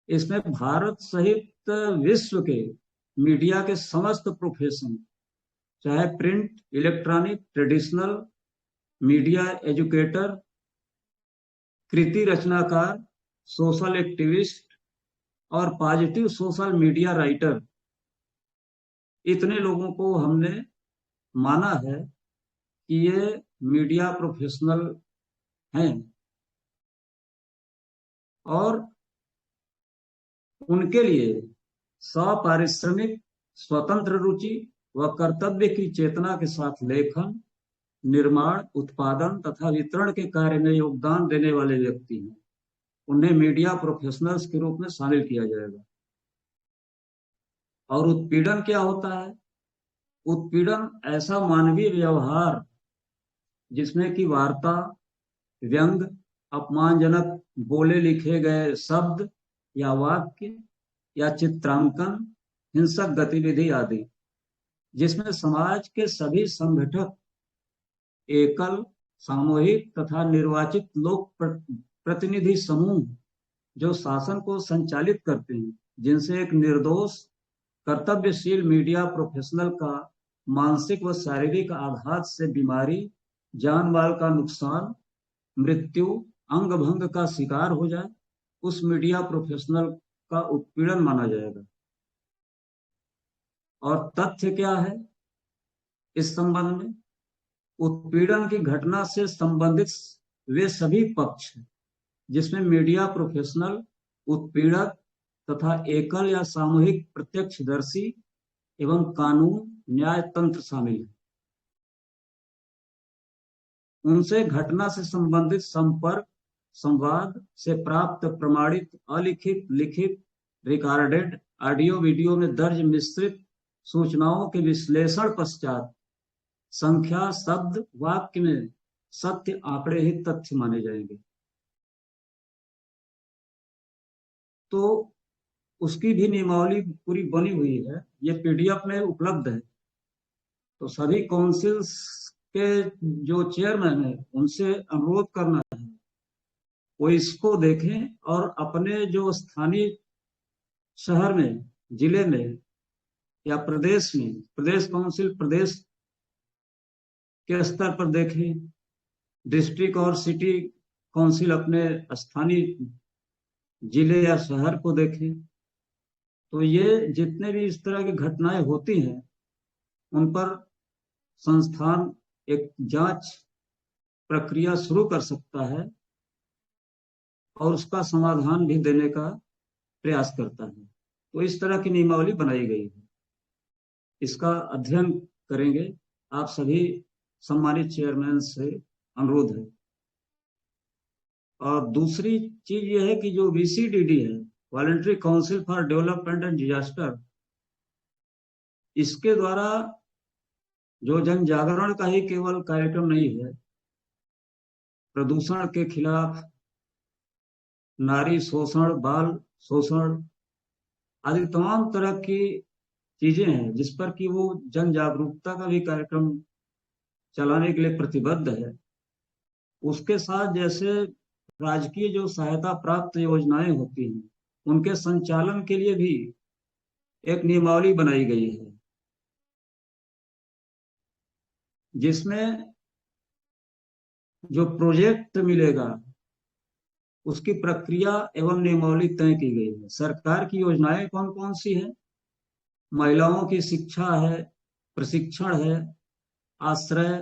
इसमें भारत सहित विश्व के मीडिया के समस्त प्रोफेशन, चाहे print, electronic, traditional media, educator, कृति रचनाकार, सोशल एक्टिविस्ट और पॉजिटिव सोशल मीडिया राइटर, इतने लोगों को हमने माना है कि ये मीडिया प्रोफेशनल हैं और उनके लिए सपारिश्रमिक, स्वतंत्र रुचि व कर्तव्य की चेतना के साथ लेखन, निर्माण, उत्पादन तथा वितरण के कार्य में योगदान देने वाले व्यक्ति हैं। उन्हें मीडिया प्रोफेशनल्स के रूप में शामिल किया जाएगा। और उत्पीड़न क्या होता है? उत्पीड़न ऐसा मानवीय व्यवहार जिसमें कि वार्ता, व्यंग, अपमानजनक बोले लिखे गए शब्द या वाक्य या चित्रांकन, हिंसक गतिविधि आदि, जिसमें समाज के सभी संगठक, एकल, सामूहिक तथा निर्वाचित लोक प्रतिनिधि समूह जो शासन को संचालित करते हैं, जिनसे एक निर्दोष कर्तव्यशील मीडिया प्रोफेशनल का मानसिक व शारीरिक आघात से बीमारी, जान माल का नुकसान, मृत्यु, अंग भंग का शिकार हो जाए, उस मीडिया प्रोफेशनल का उत्पीड़न माना जाएगा। और तथ्य क्या है इस संबंध में? उत्पीड़न की घटना से संबंधित वे सभी पक्ष जिसमें मीडिया प्रोफेशनल, उत्पीड़क तथा एकल या सामूहिक प्रत्यक्षदर्शी एवं कानून न्याय तंत्र शामिल है। उनसे घटना से संबंधित संपर्क, संवाद से प्राप्त प्रमाणित, अलिखित, लिखित, रिकॉर्डेड, ऑडियो वीडियो में दर्ज मिश्रित सूचनाओं के विश्लेषण पश्चात संख्या, शब्द, वाक्य में सत्य आंकड़े ही तथ्य माने जाएंगे। तो उसकी भी नियमावली पूरी बनी हुई है, ये पीडीएफ में उपलब्ध है। तो सभी काउंसिल्स के जो चेयरमैन है उनसे अनुरोध करना है वो इसको देखें और अपने जो स्थानीय शहर में, जिले में या प्रदेश में, प्रदेश काउंसिल प्रदेश के स्तर पर देखें, डिस्ट्रिक्ट और सिटी काउंसिल अपने स्थानीय जिले या शहर को देखें। तो ये जितने भी इस तरह की घटनाएं होती हैं उन पर संस्थान एक जांच प्रक्रिया शुरू कर सकता है और उसका समाधान भी देने का प्रयास करता है। तो इस तरह की नियमावली बनाई गई है, इसका अध्ययन करेंगे। आप सभी सम्मानित चेयरमैन से अनुरोध है। और दूसरी चीज ये है कि जो VCDD है, voluntary council for development and disaster, इसके द्वारा जो जन जागरण का ही केवल कार्यक्रम नहीं है, प्रदूषण के खिलाफ, नारी शोषण, बाल शोषण आदि तमाम तरह की चीजें हैं जिस पर कि वो जन जागरूकता का भी कार्यक्रम चलाने के लिए प्रतिबद्ध है। उसके साथ जैसे राजकीय जो सहायता प्राप्त योजनाएं होती हैं उनके संचालन के लिए भी एक नियमावली बनाई गई है, जिसमें जो प्रोजेक्ट मिलेगा उसकी प्रक्रिया एवं नियमावली तय की गई है। सरकार की योजनाएं कौन कौन सी है? महिलाओं की शिक्षा है, प्रशिक्षण है, आश्रय,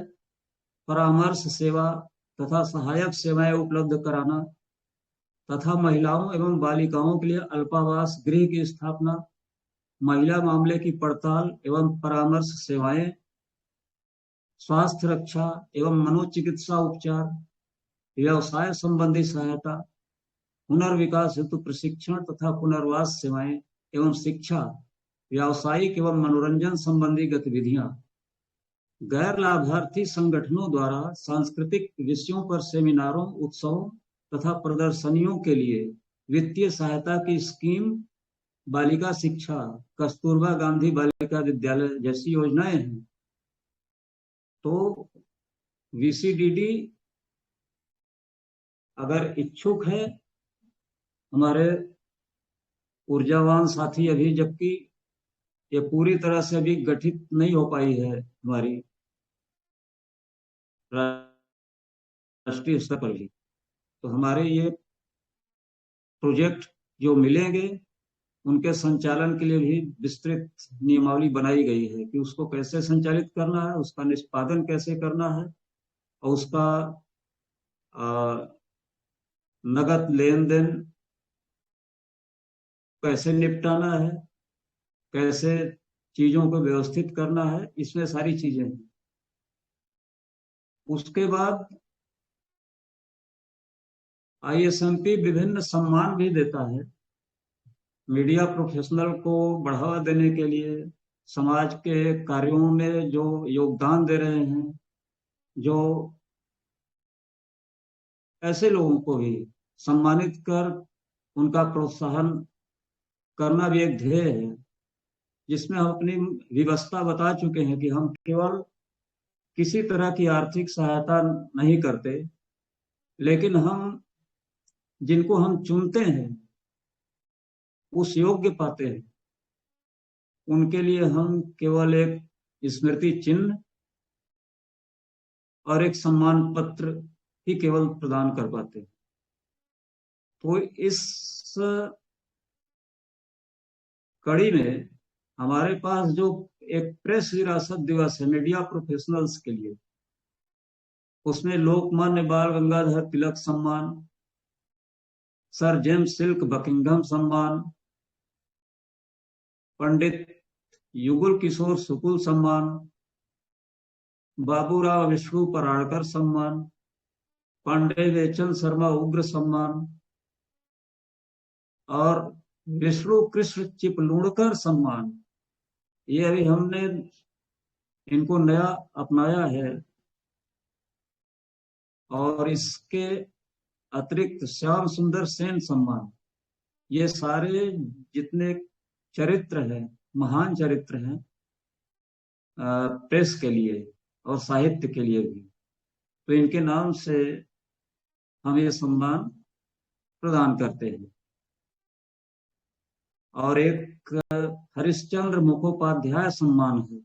परामर्श सेवा तथा सहायक सेवाएं उपलब्ध कराना तथा महिलाओं एवं बालिकाओं के लिए अल्पावास गृह की स्थापना, महिला मामले की पड़ताल एवं परामर्श सेवाएं, स्वास्थ्य रक्षा एवं मनोचिकित्सा उपचार, व्यवसाय संबंधी सहायता, हुनर विकास हेतु प्रशिक्षण तथा पुनर्वास सेवाएं एवं शिक्षा, व्यावसायिक एवं मनोरंजन संबंधी गतिविधियां, गैर लाभार्थी संगठनों द्वारा सांस्कृतिक विषयों पर सेमिनारों, उत्सवों तथा प्रदर्शनियों के लिए वित्तीय सहायता की स्कीम, बालिका शिक्षा, कस्तूरबा गांधी बालिका विद्यालय जैसी योजनाएं हैं। तो VCDD अगर इच्छुक है हमारे ऊर्जावान साथी अभी, जबकि ये पूरी तरह से अभी गठित नहीं हो पाई है हमारी राष्ट्रीय स्तर पर भी। तो हमारे ये प्रोजेक्ट जो मिलेंगे उनके संचालन के लिए भी विस्तृत नियमावली बनाई गई है कि उसको कैसे संचालित करना है, उसका निष्पादन कैसे करना है और उसका नगद लेन देन कैसे निपटाना है, कैसे चीजों को व्यवस्थित करना है, इसमें सारी चीजें हैं। उसके बाद ISMP विभिन्न सम्मान भी देता है मीडिया प्रोफेशनल को बढ़ावा देने के लिए, समाज के कार्यों में जो योगदान दे रहे हैं, जो ऐसे लोगों को भी सम्मानित कर उनका प्रोत्साहन करना भी एक ध्येय है, जिसमें हम अपनी व्यवस्था बता चुके हैं कि हम केवल किसी तरह की आर्थिक सहायता नहीं करते, लेकिन हम जिनको हम चुनते हैं उस योग्य पाते हैं, उनके लिए हम केवल एक स्मृति चिन्ह और एक सम्मान पत्र ही केवल प्रदान कर पाते हैं। तो इस कड़ी में हमारे पास जो एक प्रेस विरासत दिवस है मीडिया प्रोफेशनल्स के लिए, उसमें लोकमान्य बाल गंगाधर तिलक सम्मान, सर जेम्स सिल्क बकिंघम सम्मान, पंडित युगल किशोर सुकुल सम्मान, बाबूराव विष्णु पराड़कर सम्मान, पांडे वेचन शर्मा उग्र सम्मान और विष्णु कृष्ण चिपलूणकर सम्मान, ये अभी हमने इनको नया अपनाया है। और इसके अतिरिक्त श्याम सुंदर सेन सम्मान, ये सारे जितने चरित्र हैं, महान चरित्र हैं प्रेस के लिए और साहित्य के लिए भी, तो इनके नाम से हम ये सम्मान प्रदान करते हैं। और एक हरिश्चंद्र मुखोपाध्याय सम्मान है,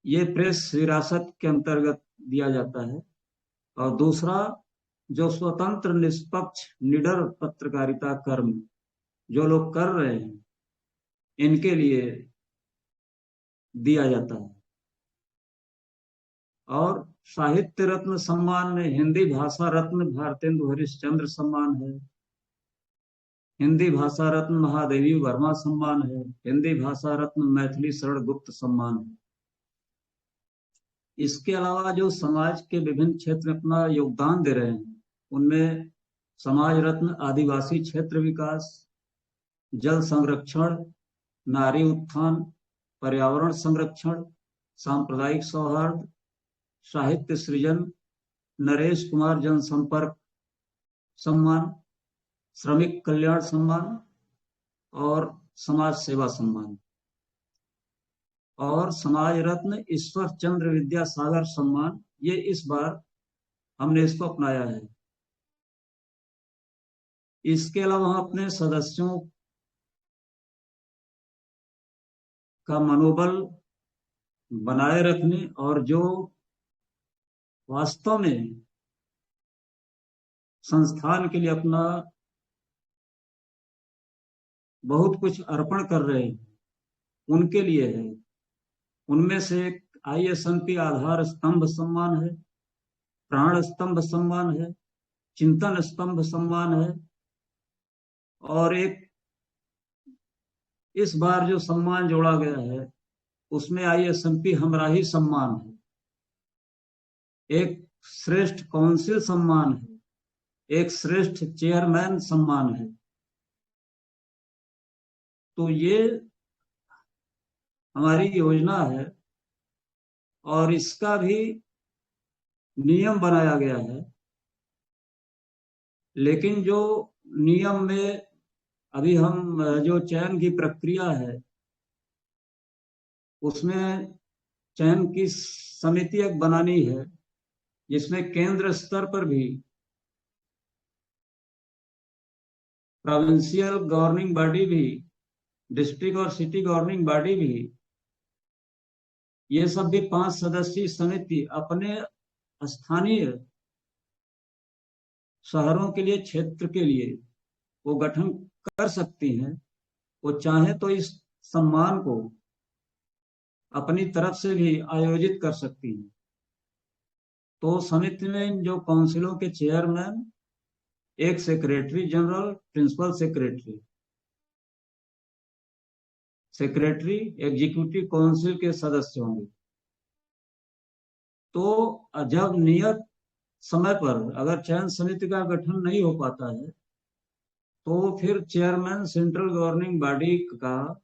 ये प्रेस विरासत के अंतर्गत दिया जाता है। और दूसरा जो स्वतंत्र निष्पक्ष निडर पत्रकारिता कर्म जो लोग कर रहे हैं, इनके लिए दिया जाता है। और साहित्य रत्न सम्मान में हिंदी भाषा रत्न भारतेंदु हरिश्चंद्र सम्मान है, हिंदी भाषा रत्न महादेवी वर्मा सम्मान है, हिंदी भाषा रत्न मैथिली शरण गुप्त सम्मान है। इसके अलावा जो समाज के विभिन्न क्षेत्र में अपना योगदान दे रहे हैं, उनमें समाज रत्न आदिवासी क्षेत्र विकास, जल संरक्षण, नारी उत्थान, पर्यावरण संरक्षण, सांप्रदायिक सौहार्द, साहित्य सृजन, नरेश कुमार जनसंपर्क सम्मान, श्रमिक कल्याण सम्मान और समाज सेवा सम्मान, और समाज रत्न ईश्वर चंद्र विद्यासागर सम्मान, ये इस बार हमने इसको अपनाया है। इसके अलावा हम अपने सदस्यों का मनोबल बनाए रखने और जो वास्तव में संस्थान के लिए अपना बहुत कुछ अर्पण कर रहे हैं, उनके लिए है। उनमें से एक ISMP आधार स्तंभ सम्मान है, प्राण स्तंभ सम्मान है, चिंतन स्तंभ सम्मान है, और एक इस बार जो सम्मान जोड़ा गया है उसमें ISMP हमराही सम्मान है, एक श्रेष्ठ काउंसिल सम्मान है, एक श्रेष्ठ चेयरमैन सम्मान है। तो ये हमारी योजना है और इसका भी नियम बनाया गया है, लेकिन जो नियम में अभी हम जो चयन की प्रक्रिया है उसमें चयन की समिति एक बनानी है, जिसमें केंद्र स्तर पर भी प्रोविंशियल गवर्निंग बॉडी भी, डिस्ट्रिक्ट और सिटी गवर्निंग बॉडी भी, ये सब भी 5 सदस्यीय समिति अपने स्थानीय शहरों के लिए, क्षेत्र के लिए वो गठन कर सकती हैं। वो चाहे तो इस सम्मान को अपनी तरफ से भी आयोजित कर सकती हैं। तो समिति में जो काउंसिलों के चेयरमैन, एक secretary general, principal secretary, secretary, executive council के सदस्य होंगे। तो जब नियत समय पर अगर चयन समिति का गठन नहीं हो पाता है तो फिर चेयरमैन सेंट्रल गवर्निंग बॉडी का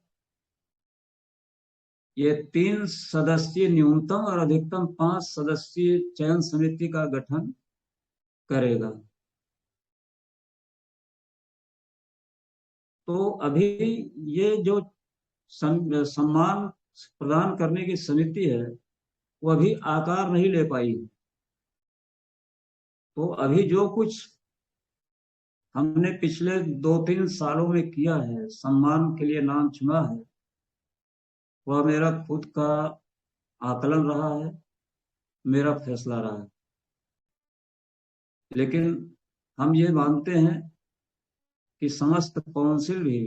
ये 3 सदस्यीय न्यूनतम और अधिकतम 5 सदस्यीय चयन समिति का गठन करेगा। तो अभी ये जो सम्मान प्रदान करने की समिति है वो अभी आकार नहीं ले पाई। तो अभी जो कुछ हमने पिछले 2-3 सालों में किया है, सम्मान के लिए नाम चुना है, वह मेरा खुद का आकलन रहा है, मेरा फैसला रहा है। लेकिन हम ये मानते हैं कि समस्त काउंसिल भी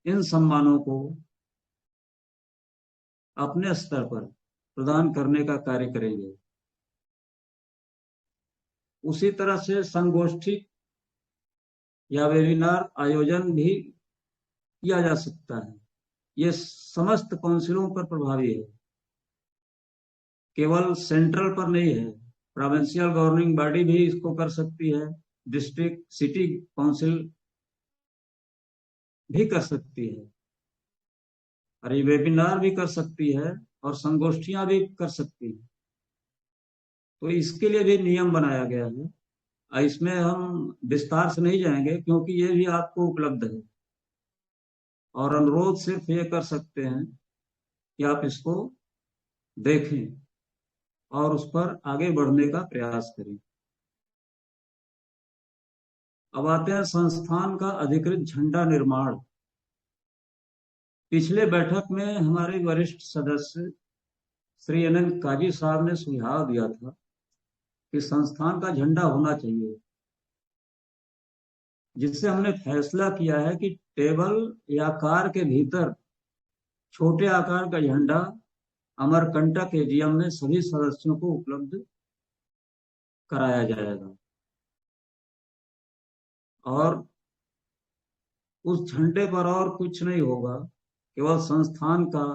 इन सम्मानों को अपने स्तर पर प्रदान करने का कार्य करेंगे। उसी तरह से संगोष्ठी या वेबिनार आयोजन भी किया जा सकता है। ये समस्त काउंसिलों पर प्रभावी है, केवल सेंट्रल पर नहीं है। प्रोविंशियल गवर्निंग बॉडी भी इसको कर सकती है, डिस्ट्रिक्ट सिटी काउंसिल भी कर सकती है, और ये वेबिनार भी कर सकती है और संगोष्ठियां भी कर सकती है। तो इसके लिए भी नियम बनाया गया है। इसमें हम विस्तार से नहीं जाएंगे क्योंकि ये भी आपको उपलब्ध है, और अनुरोध सिर्फ ये कर सकते हैं कि आप इसको देखें और उस पर आगे बढ़ने का प्रयास करें। अब आते हैं संस्थान का अधिकृत झंडा निर्माण। पिछले बैठक में हमारे वरिष्ठ सदस्य श्री NN काजी साहब ने सुझाव दिया था कि संस्थान का झंडा होना चाहिए, जिससे हमने फैसला किया है कि टेबल या कार के भीतर छोटे आकार का झंडा अमरकंटक एजीएम में सभी सदस्यों को उपलब्ध कराया जाएगा, और उस झंडे पर और कुछ नहीं होगा, केवल संस्थान का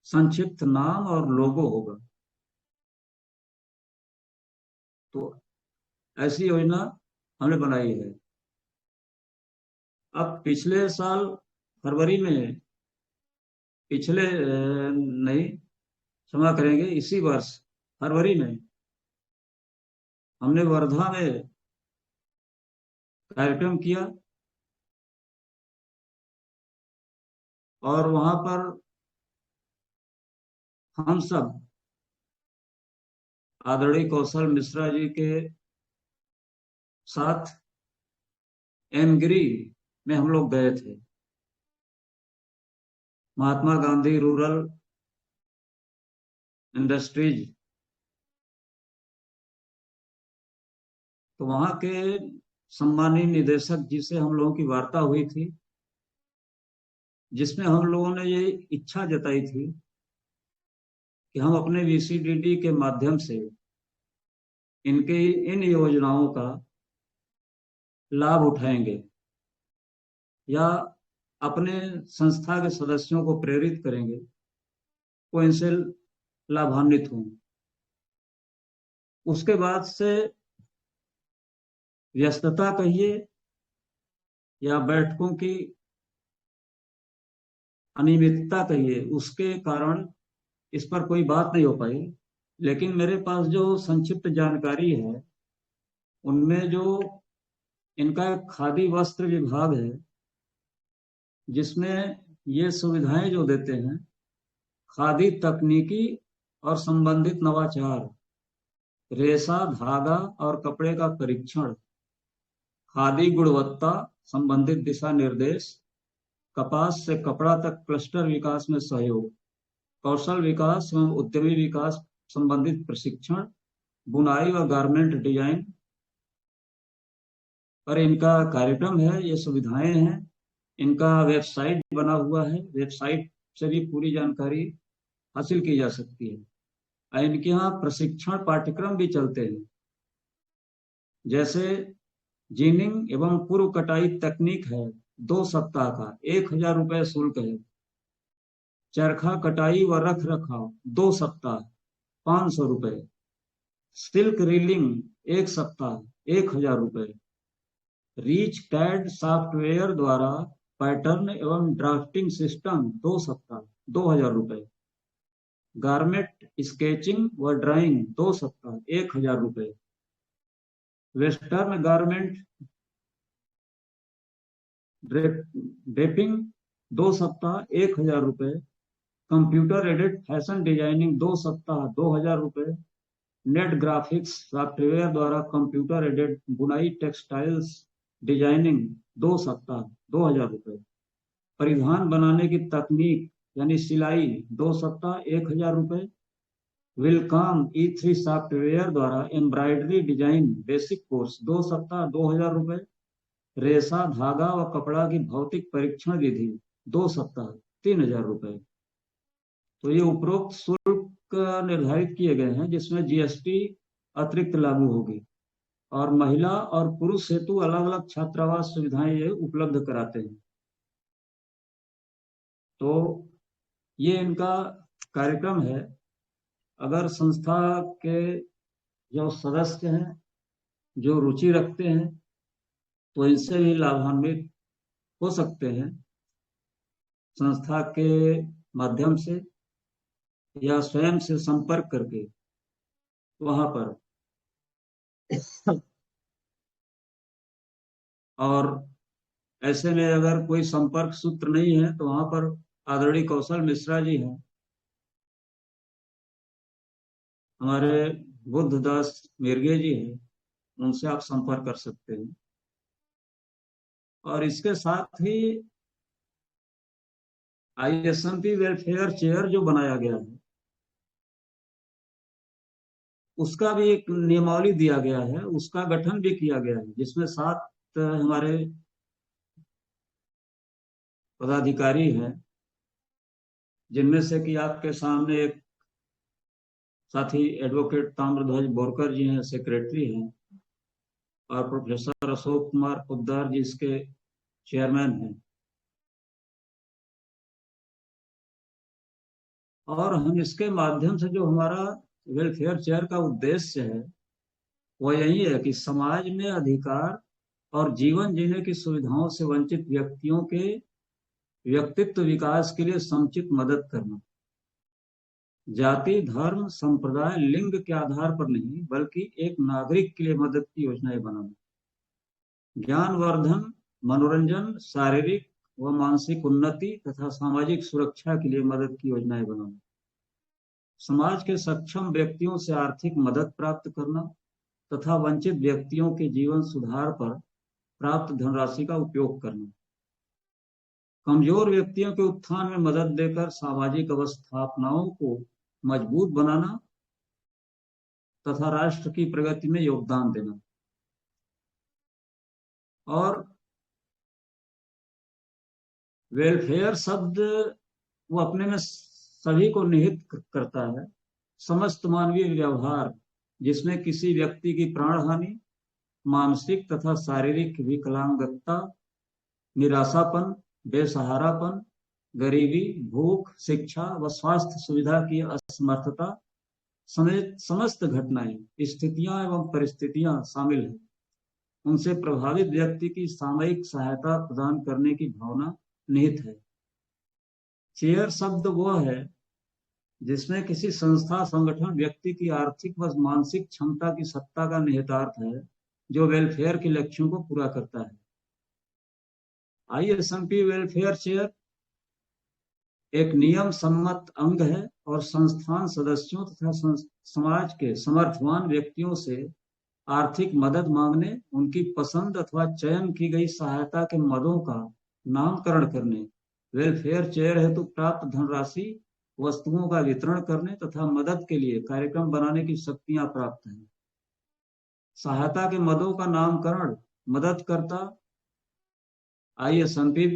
संक्षिप्त नाम और लोगो होगा। तो ऐसी योजना हमने बनाई है। अब पिछले साल फरवरी में, पिछले नहीं, क्षमा करेंगे, इसी वर्ष फरवरी में हमने वर्धा में कार्यक्रम किया, और वहां पर हम सब आदरणीय कौशल मिश्रा जी के साथ एमगिरी में हम लोग गए थे, महात्मा गांधी रूरल इंडस्ट्रीज। तो वहां के सम्मानीय निदेशक जी से हम लोगों की वार्ता हुई थी, जिसमें हम लोगों ने ये इच्छा जताई थी कि हम अपने VCDD के माध्यम से इनके इन योजनाओं का लाभ उठाएंगे या अपने संस्था के सदस्यों को प्रेरित करेंगे वो इनसे लाभान्वित हों। उसके बाद से व्यस्तता कहिए या बैठकों की अनियमितता कहिए, उसके कारण इस पर कोई बात नहीं हो पाई। लेकिन मेरे पास जो संक्षिप्त जानकारी है उनमें जो इनका खादी वस्त्र विभाग है, जिसमें ये सुविधाएं जो देते हैं, खादी तकनीकी और संबंधित नवाचार, रेशा, धागा और कपड़े का परीक्षण, खादी गुणवत्ता संबंधित दिशा निर्देश, कपास से कपड़ा तक क्लस्टर विकास में सहयोग, कौशल विकास एवं उद्यमी विकास संबंधित प्रशिक्षण, बुनाई व गारमेंट डिजाइन पर इनका कार्यक्रम है। ये सुविधाएं हैं, इनका वेबसाइट बना हुआ है, वेबसाइट से भी पूरी जानकारी हासिल की जा सकती है। इनके यहाँ प्रशिक्षण पाठ्यक्रम भी चलते हैं, जैसे जीनिंग एवं पूर्व कटाई तकनीक है 2 सप्ताह का, 1000 रुपये शुल्क है। चरखा कटाई व रख रखाव 2 सप्ताह 500 रुपये। सिल्क रीलिंग 1 सप्ताह 1000 रुपये। रीच कैड सॉफ्टवेयर द्वारा पैटर्न एवं ड्राफ्टिंग सिस्टम 2 सप्ताह 2000 रुपये। गारमेंट स्केचिंग व ड्राइंग 2 सप्ताह 1000 रुपये। वेस्टर्न गारमेंट ड्रेपिंग 2 सप्ताह 1000 रुपये। कंप्यूटर एडेड फैशन डिजाइनिंग 2 सप्ताह 2000 रुपये। नेट ग्राफिक्स सॉफ्टवेयर द्वारा कंप्यूटर एडेड बुनाई टेक्सटाइल्स डिजाइनिंग 2 सप्ताह 2000 रुपये। परिधान बनाने की तकनीक यानी सिलाई 2 सप्ताह 1000 रुपये। विलकॉम E3 सॉफ्टवेयर द्वारा एम्ब्रॉयडरी डिजाइन बेसिक कोर्स 2 सप्ताह 2000 रुपये। रेशा धागा व कपड़ा की भौतिक परीक्षण विधि 2 सप्ताह 3000 रुपये। तो ये उपरोक्त शुल्क निर्धारित किए गए हैं, जिसमें GST अतिरिक्त लागू होगी और महिला और पुरुष हेतु अलग अलग छात्रावास सुविधाएं ये उपलब्ध कराते हैं। तो ये इनका कार्यक्रम है। अगर संस्था के जो सदस्य हैं, जो रुचि रखते हैं, तो इनसे भी लाभान्वित हो सकते हैं। संस्था के माध्यम से या स्वयं से संपर्क करके वहां पर और ऐसे में अगर कोई संपर्क सूत्र नहीं है तो वहां पर आदरणीय कौशल मिश्रा जी हैं, हमारे बुद्धदास मिर्गे जी हैं, उनसे आप संपर्क कर सकते हैं। और इसके साथ ही ISMP वेलफेयर चेयर जो बनाया गया है, उसका भी एक नियमावली दिया गया है, उसका गठन भी किया गया है, जिसमें 7 हमारे पदाधिकारी हैं, जिनमें से कि आपके सामने एक साथी एडवोकेट ताम्रध्वज बोरकर जी हैं, सेक्रेटरी हैं, और प्रोफेसर अशोक कुमार पोद्दार जी इसके चेयरमैन हैं। और हम इसके माध्यम से जो हमारा वेलफेयर चेयर का उद्देश्य है वो यही है कि समाज में अधिकार और जीवन जीने की सुविधाओं से वंचित व्यक्तियों के व्यक्तित्व विकास के लिए समुचित मदद करना। जाति, धर्म, संप्रदाय, लिंग के आधार पर नहीं, बल्कि एक नागरिक के लिए मदद की योजनाएं बनाना। ज्ञानवर्धन, मनोरंजन, शारीरिक व मानसिक उन्नति तथा सामाजिक सुरक्षा के लिए मदद की योजनाएं बनाना। समाज के सक्षम व्यक्तियों से आर्थिक मदद प्राप्त करना तथा वंचित व्यक्तियों के जीवन सुधार पर प्राप्त धनराशि का उपयोग करना। कमजोर व्यक्तियों के उत्थान में मदद देकर सामाजिक अवस्थापनाओं को मजबूत बनाना तथा राष्ट्र की प्रगति में योगदान देना। और वेलफेयर शब्द वो अपने में सभी को निहित करता है, समस्त मानवीय व्यवहार जिसमें किसी व्यक्ति की प्राण हानि, मानसिक तथा शारीरिक विकलांगता, निराशापन, बेसहारापन, गरीबी, भूख, शिक्षा व स्वास्थ्य सुविधा की असमर्थता समेत समस्त घटनाएं, स्थितियां एवं परिस्थितियां शामिल हैं। उनसे प्रभावित व्यक्ति की सामयिक सहायता प्रदान करने की भावना निहित है। चेयर शब्द वो है जिसमें किसी संस्था, संगठन, व्यक्ति की आर्थिक व मानसिक क्षमता की सत्ता का निहितार्थ है, जो वेलफेयर के लक्ष्यों को पूरा करता है। ISMP वेलफेयर चेयर एक नियम सम्मत अंग है और संस्थान सदस्यों तथा समाज के समर्थवान व्यक्तियों से आर्थिक मदद मांगने, उनकी पसंद अथवा चयन की गई सहायता के मदों का नामकरण करने, वेलफेयर चेयर हेतु प्राप्त धनराशि वस्तुओं का वितरण करने तथा मदद के लिए कार्यक्रम बनाने की शक्तियां प्राप्त हैं। सहायता के मदों का नामकरण मददकर्ता ISMP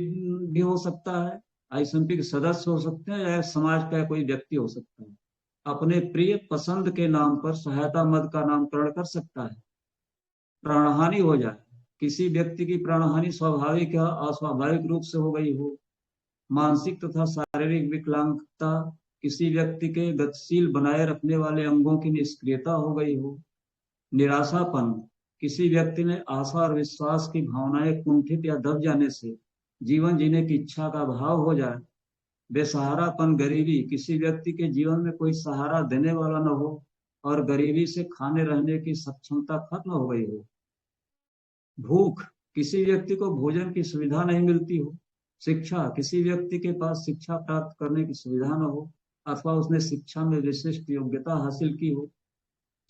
भी हो सकता है, ISMP के सदस्य हो सकते हैं या समाज का कोई व्यक्ति हो सकता है। अपने प्रिय पसंद के नाम पर सहायता मद का नामकरण कर सकता है। प्राणहानि हो जाए, किसी व्यक्ति की प्राणहानि स्वाभाविक या अस्वाभाविक रूप से हो गई हो, मानसिक तथा शारीरिक विकलांगता, किसी व्यक्ति के गतिशील बनाए रखने वाले अंगों की निष्क्रियता हो गई हो, निराशापन, किसी व्यक्ति में आशा और विश्वास की भावनाएं कुंठित या दब जाने से जीवन जीने की इच्छा का अभाव हो जाए, बेसहारापन, गरीबी, किसी व्यक्ति के जीवन में कोई सहारा देने वाला न हो और गरीबी से खाने रहने की सक्षमता खत्म हो गई हो, भूख, किसी व्यक्ति को भोजन की सुविधा नहीं मिलती हो, शिक्षा, किसी व्यक्ति के पास शिक्षा प्राप्त करने की सुविधा न हो अथवा उसने शिक्षा में विशिष्ट योग्यता हासिल की हो,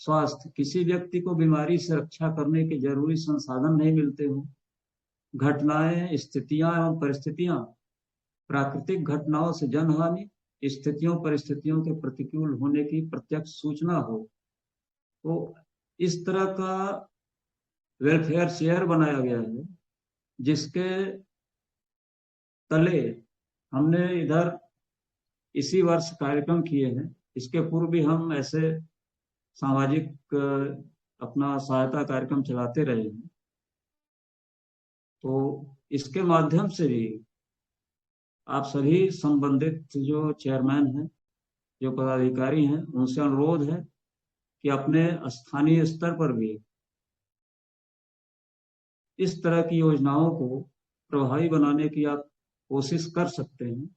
स्वास्थ्य, किसी व्यक्ति को बीमारी से रक्षा करने के जरूरी संसाधन नहीं मिलते हो, घटनाएं, स्थितियां एवं परिस्थितियां, प्राकृतिक घटनाओं से जनहानि, स्थितियों परिस्थितियों के प्रतिकूल होने की प्रत्यक्ष सूचना हो। तो इस तरह का वेलफेयर शेयर बनाया गया है, जिसके तले हमने इधर इसी वर्ष कार्यक्रम किए हैं। इसके पूर्व भी हम ऐसे सामाजिक अपना सहायता कार्यक्रम चलाते रहे हैं। तो इसके माध्यम से भी आप सभी संबंधित जो चेयरमैन हैं, जो पदाधिकारी हैं, उनसे अनुरोध है कि अपने स्थानीय स्तर पर भी इस तरह की योजनाओं को प्रभावी बनाने की आप कोशिश कर सकते हैं।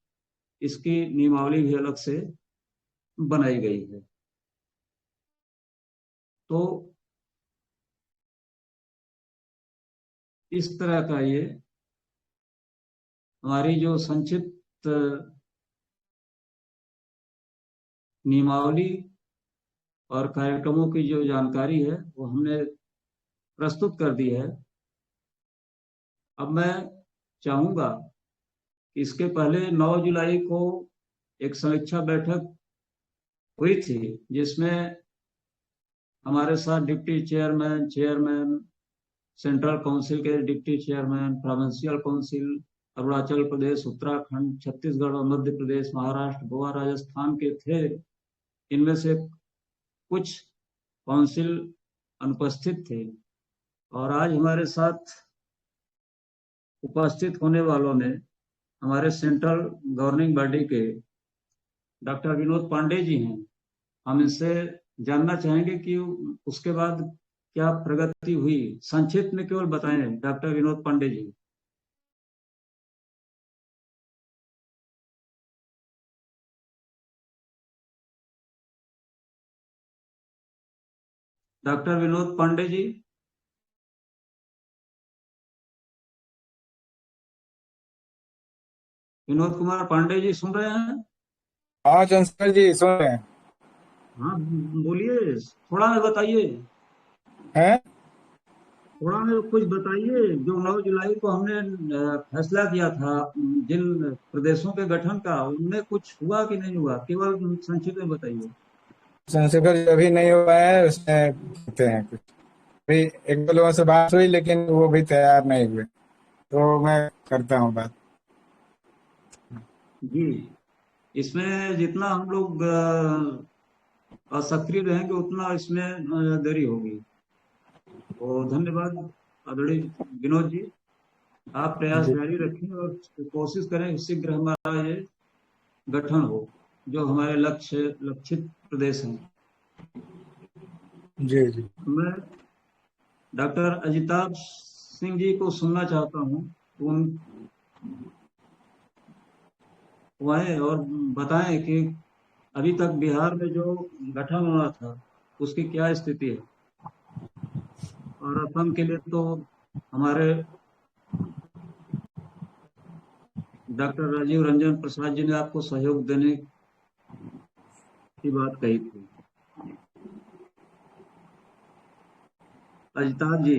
इसकी नियमावली भी अलग से बनाई गई है। तो इस तरह का ये हमारी जो संक्षिप्त नियमावली और कार्यक्रमों की जो जानकारी है वो हमने प्रस्तुत कर दी है। अब मैं चाहूंगा कि इसके पहले 9 जुलाई को एक समीक्षा बैठक हुई थी, जिसमें हमारे साथ deputy chairman, chairman central council के deputy chairman, provincial council Arunachal Pradesh, Uttarakhand, Chhattisgarh और मध्य प्रदेश, महाराष्ट्र, गोवा, राजस्थान के थे। इनमें से कुछ काउंसिल अनुपस्थित थे और आज हमारे साथ उपस्थित होने वालों में हमारे सेंट्रल गवर्निंग बॉडी के डॉक्टर विनोद पांडे जी हैं। हम इनसे जानना चाहेंगे कि उसके बाद क्या प्रगति हुई, संक्षिप्त में केवल बताएं डॉक्टर विनोद पांडे जी। डॉक्टर विनोद पांडे जी। विनोद कुमार पांडे जी सुन रहे हैं? हाँ चंद्रशेखर जी सुन रहे हैं। हाँ बोलिए, थोड़ा में बताइए। हैं? थोड़ा में कुछ बताइए। जो 9 जुलाई को हमने फैसला किया था जिन प्रदेशों के गठन का, उनमें कुछ हुआ कि नहीं हुआ, केवल संक्षिप्त में बताइए। चंद्रशेखर जी अभी नहीं हुआ है, उसमें कहते हैं कुछ। अभी एक दो लोगों से बात हुई लेकिन वो भी तैयार नहीं हुए, तो मैं करता हूँ बात। जी, इसमें जितना हम लोग सक्रिय रहेंगे उतना इसमें देरी होगी। तो धन्यवाद आदरणीय विनोद जी, आप प्रयास जारी रखें और कोशिश करें शीघ्र हमारा ये गठन हो, जो हमारे लक्षित प्रदेश हैं। जी जी। मैं डॉक्टर अजिताभ सिंह जी को सुनना चाहता हूँ, वह और बताएं कि अभी तक बिहार में जो गठन होना था उसकी क्या स्थिति है। और असम के लिए तो हमारे डॉक्टर राजीव रंजन प्रसाद जी ने आपको सहयोग देने की बात कही थी। अजिताभ जी,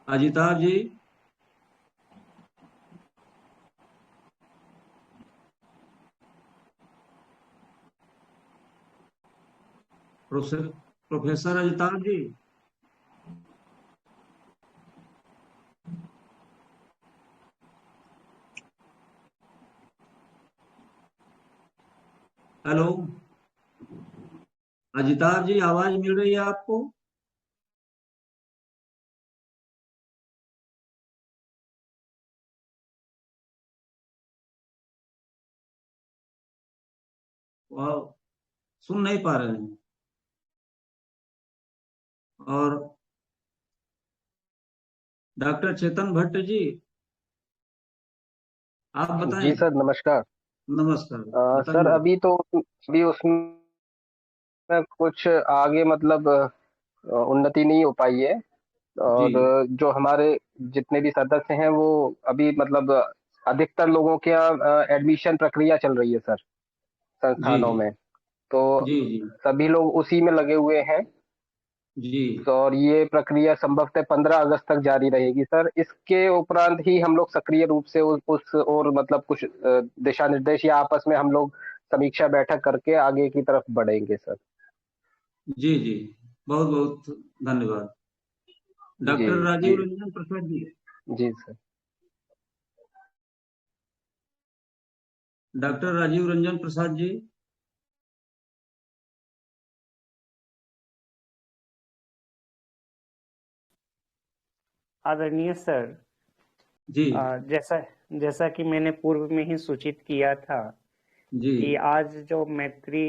अजिताभ जी, प्रोफेसर अजिताभ जी, हेलो अजिताभ जी, आवाज मिल रही है आपको? वाह, सुन नहीं पा रहे हैं। और डॉक्टर चेतन भट्ट जी, आप जी बताएं। सर, नमस्कार। नमस्कार, सर बताइए। अभी उसमें कुछ आगे मतलब उन्नति नहीं हो पाई है। और जी जो हमारे जितने भी सदस्य हैं वो अभी मतलब अधिकतर लोगों के यहाँ एडमिशन प्रक्रिया चल रही है सर, जी संस्थानों में। तो जी जी सभी लोग उसी में लगे हुए हैं। जी तो और ये प्रक्रिया संभवतः 15 अगस्त तक जारी रहेगी सर। इसके उपरांत ही हम लोग सक्रिय रूप से उस और मतलब कुछ दिशा निर्देश या आपस में हम लोग समीक्षा बैठक करके आगे की तरफ बढ़ेंगे सर। जी जी, बहुत बहुत धन्यवाद। जी डॉक्टर जी राजीव रंजन प्रसाद जी, जी सर। डॉक्टर राजीव रंजन प्रसाद जी, आदरणीय सर, जी जैसा जैसा कि मैंने पूर्व में ही सूचित किया था जी कि आज जो मैत्री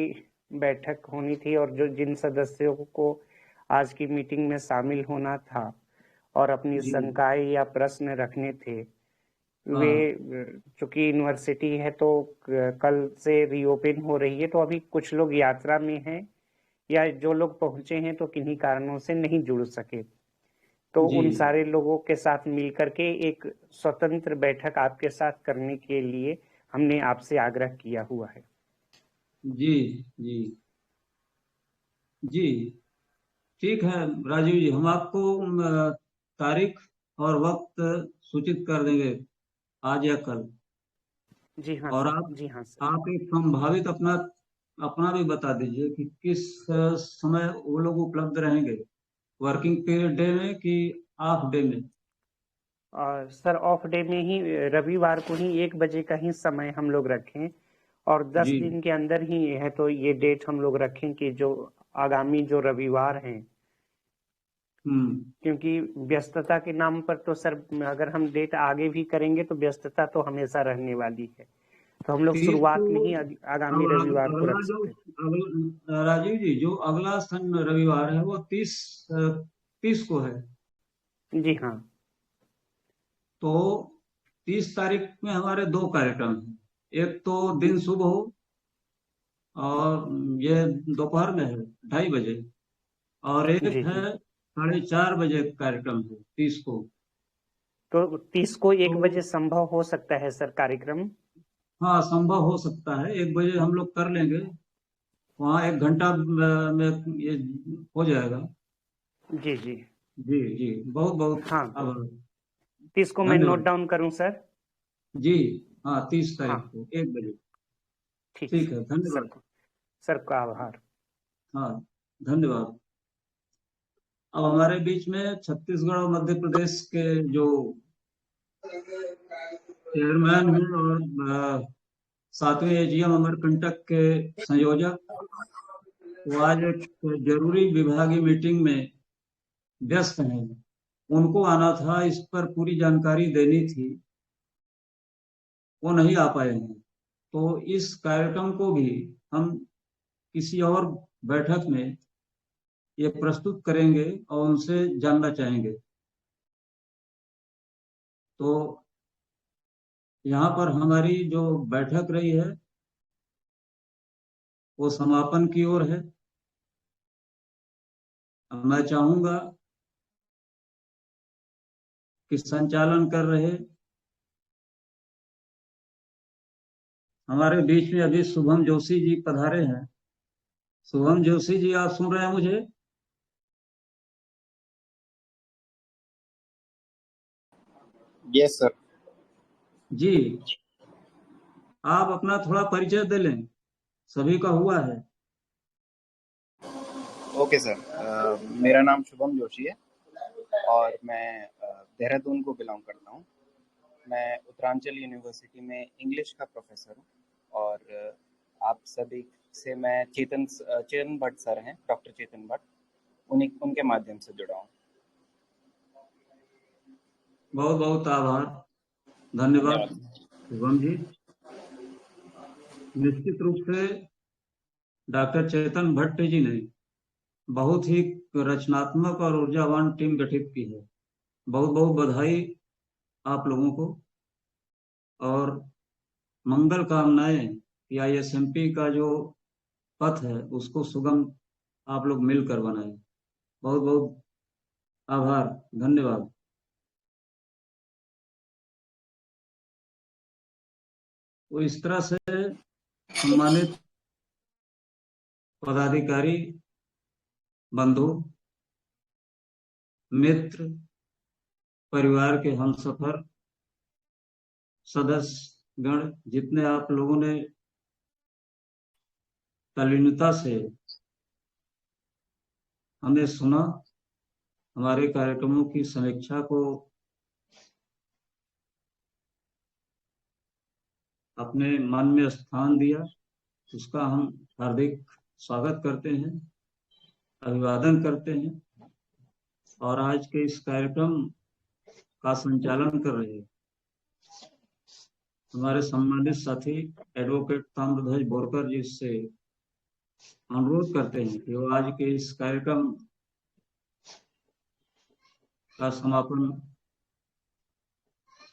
बैठक होनी थी और जो जिन सदस्यों को आज की मीटिंग में शामिल होना था और अपनी जी शंकाएं या प्रश्न रखने थे, वे हाँ चूंकि यूनिवर्सिटी है तो कल से रीओपन हो रही है, तो अभी कुछ लोग यात्रा में हैं या जो लोग पहुंचे हैं तो किन्हीं कारणों से नहीं जुड़ सके। तो जी उन सारे लोगों के साथ मिलकर के एक स्वतंत्र बैठक आपके साथ करने के लिए हमने आपसे आग्रह किया हुआ है। जी जी जी, ठीक है राजीव जी, हम आपको तारीख और वक्त सूचित कर देंगे आज या कल। जी हाँ और सर, जी हाँ सर। आप एक संभावित अपना अपना भी बता दीजिए कि किस समय वो लोग उपलब्ध रहेंगे, वर्किंग पीरियड डे में कि हाफ डे में? सर ऑफ डे में ही रविवार को ही 1 बजे का ही समय हम लोग रखें और 10 जी दिन के अंदर ही है, तो ये डेट हम लोग रखें कि जो आगामी जो रविवार हैं, हम्म क्योंकि व्यस्तता के नाम पर तो सर अगर हम डेट आगे भी करेंगे तो व्यस्तता तो हमेशा रहने वाली है, तो हम लोग 30 को, शुरुआत में ही आगामी रविवार को अगला रख जो सकते राजीव जी, जो अगला सन रविवार है वो 30 को है। हैं। जी हाँ। तो 30 तारीख में हमारे दो कार्यक्रम हैं। एक तो दिन शुभ हो, और ये दोपहर में है 2:30 बजे, और एक जी है जी, 4:30 बजे कार्यक्रम है 30 को। तो 30 को तो 1 बजे संभव हो सकता है सर कार्यक्रम? हाँ, संभव हो सकता है, 1 बजे हम लोग कर लेंगे। वहाँ 1 घंटा में ये हो जाएगा। जी जी जी जी, बहुत बहुत हाँ, आभार, 30 को मैं नोट धन्यवाद। डाउन करूं सर? जी हाँ, 30 तारीख हाँ, को 1 बजे। ठीक ठीक है, सर। धन्यवाद। सर का आभार। हाँ, धन्यवाद। अब हमारे बीच में छत्तीसगढ़ और मध्य प्रदेश के जो चेयरमैन हैं और 7वें एजीएम अमरकंटक के संयोजक, वो आज एक जरूरी विभागीय मीटिंग में व्यस्त हैं। उनको आना था, इस पर पूरी जानकारी देनी थी, वो नहीं आ पाए हैं। तो इस कार्यक्रम को भी हम किसी और बैठक में ये प्रस्तुत करेंगे और उनसे जानना चाहेंगे। तो यहाँ पर हमारी जो बैठक रही है वो समापन की ओर है। मैं चाहूंगा कि संचालन कर रहे हमारे बीच में अभी शुभम जोशी जी पधारे हैं। शुभम जोशी जी, आप सुन रहे हैं मुझे? Yes sir. जी, आप अपना थोड़ा परिचय दे लें, सभी का हुआ है। ओके सर, मेरा नाम शुभम जोशी है और मैं देहरादून को बिलोंग करता हूँ। मैं उत्तरांचल यूनिवर्सिटी में इंग्लिश का प्रोफेसर हूँ और आप सभी से मैं चेतन भट्ट सर हैं, डॉक्टर चेतन भट्ट, उनके माध्यम से जुड़ा हूँ। बहुत बहुत आभार, धन्यवाद शुभम जी। निश्चित रूप से डॉक्टर चेतन भट्ट जी ने बहुत ही रचनात्मक और ऊर्जावान टीम गठित की है। बहुत बहुत बधाई आप लोगों को और मंगल कामनाएं कि ISMP का जो पथ है उसको सुगम आप लोग मिलकर बनाएं। बहुत बहुत आभार, धन्यवाद। तो इस तरह से सम्मानित पदाधिकारी, बंधु, मित्र, परिवार के हमसफर, सदस्य गण, जितने आप लोगों ने तल्लीनता से हमें सुना, हमारे कार्यक्रमों की समीक्षा को अपने मन में स्थान दिया, उसका हम हार्दिक स्वागत करते हैं, अभिवादन करते हैं। और आज के इस कार्यक्रम का संचालन कर रहे हमारे सम्मानित साथी एडवोकेट ताम्रध्वज बोरकर जी से अनुरोध करते हैं कि वो आज के इस कार्यक्रम का समापन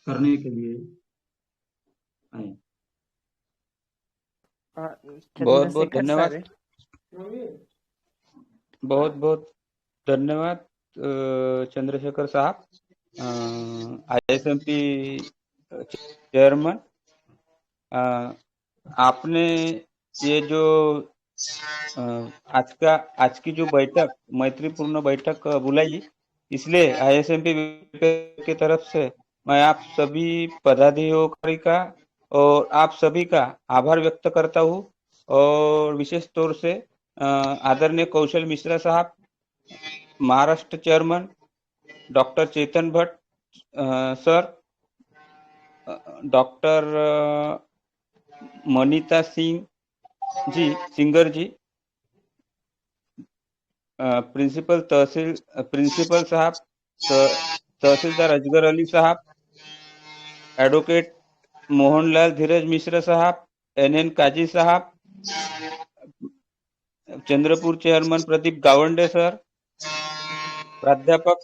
करने के लिए आए। बहुत बहुत धन्यवाद, बहुत बहुत धन्यवाद चंद्रशेखर साहब, ISMP चेयरमैन। आपने ये जो आज की जो बैठक, मैत्रीपूर्ण बैठक बुलाई, इसलिए ISMP की तरफ से मैं आप सभी पदाधिकारियों का और आप सभी का आभार व्यक्त करता हूँ और विशेष तौर से आदरणीय कौशल मिश्रा साहब, महाराष्ट्र चेयरमैन, डॉक्टर चेतन Bhatt sir, doctor Manita Singh ji, singer जी, प्रिंसिपल साहब, तहसीलदार अजगर अली साहब, एडवोकेट मोहनलाल धीरज मिश्रा साहब, NN काजी साहब, चंद्रपुर चेयरमैन प्रदीप गावंडे सर, प्राध्यापक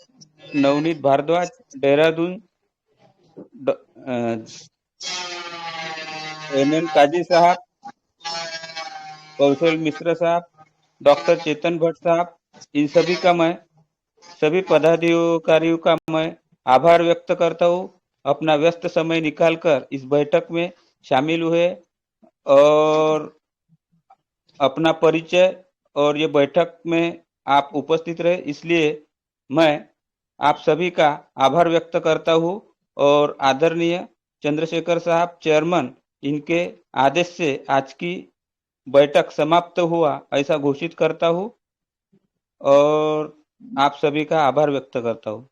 नवनीत भारद्वाज देहरादून, NN काजी साहब, कौशल मिश्रा साहब, डॉक्टर चेतन भट्ट साहब, इन सभी का मैं, सभी पदाधिकारियों का मैं आभार व्यक्त करता हूँ। अपना व्यस्त समय निकालकर इस बैठक में शामिल हुए और अपना परिचय और ये बैठक में आप उपस्थित रहे, इसलिए मैं आप सभी का आभार व्यक्त करता हूँ और आदरणीय चंद्रशेखर साहब चेयरमैन, इनके आदेश से आज की बैठक समाप्त हुआ ऐसा घोषित करता हूँ और आप सभी का आभार व्यक्त करता हूँ।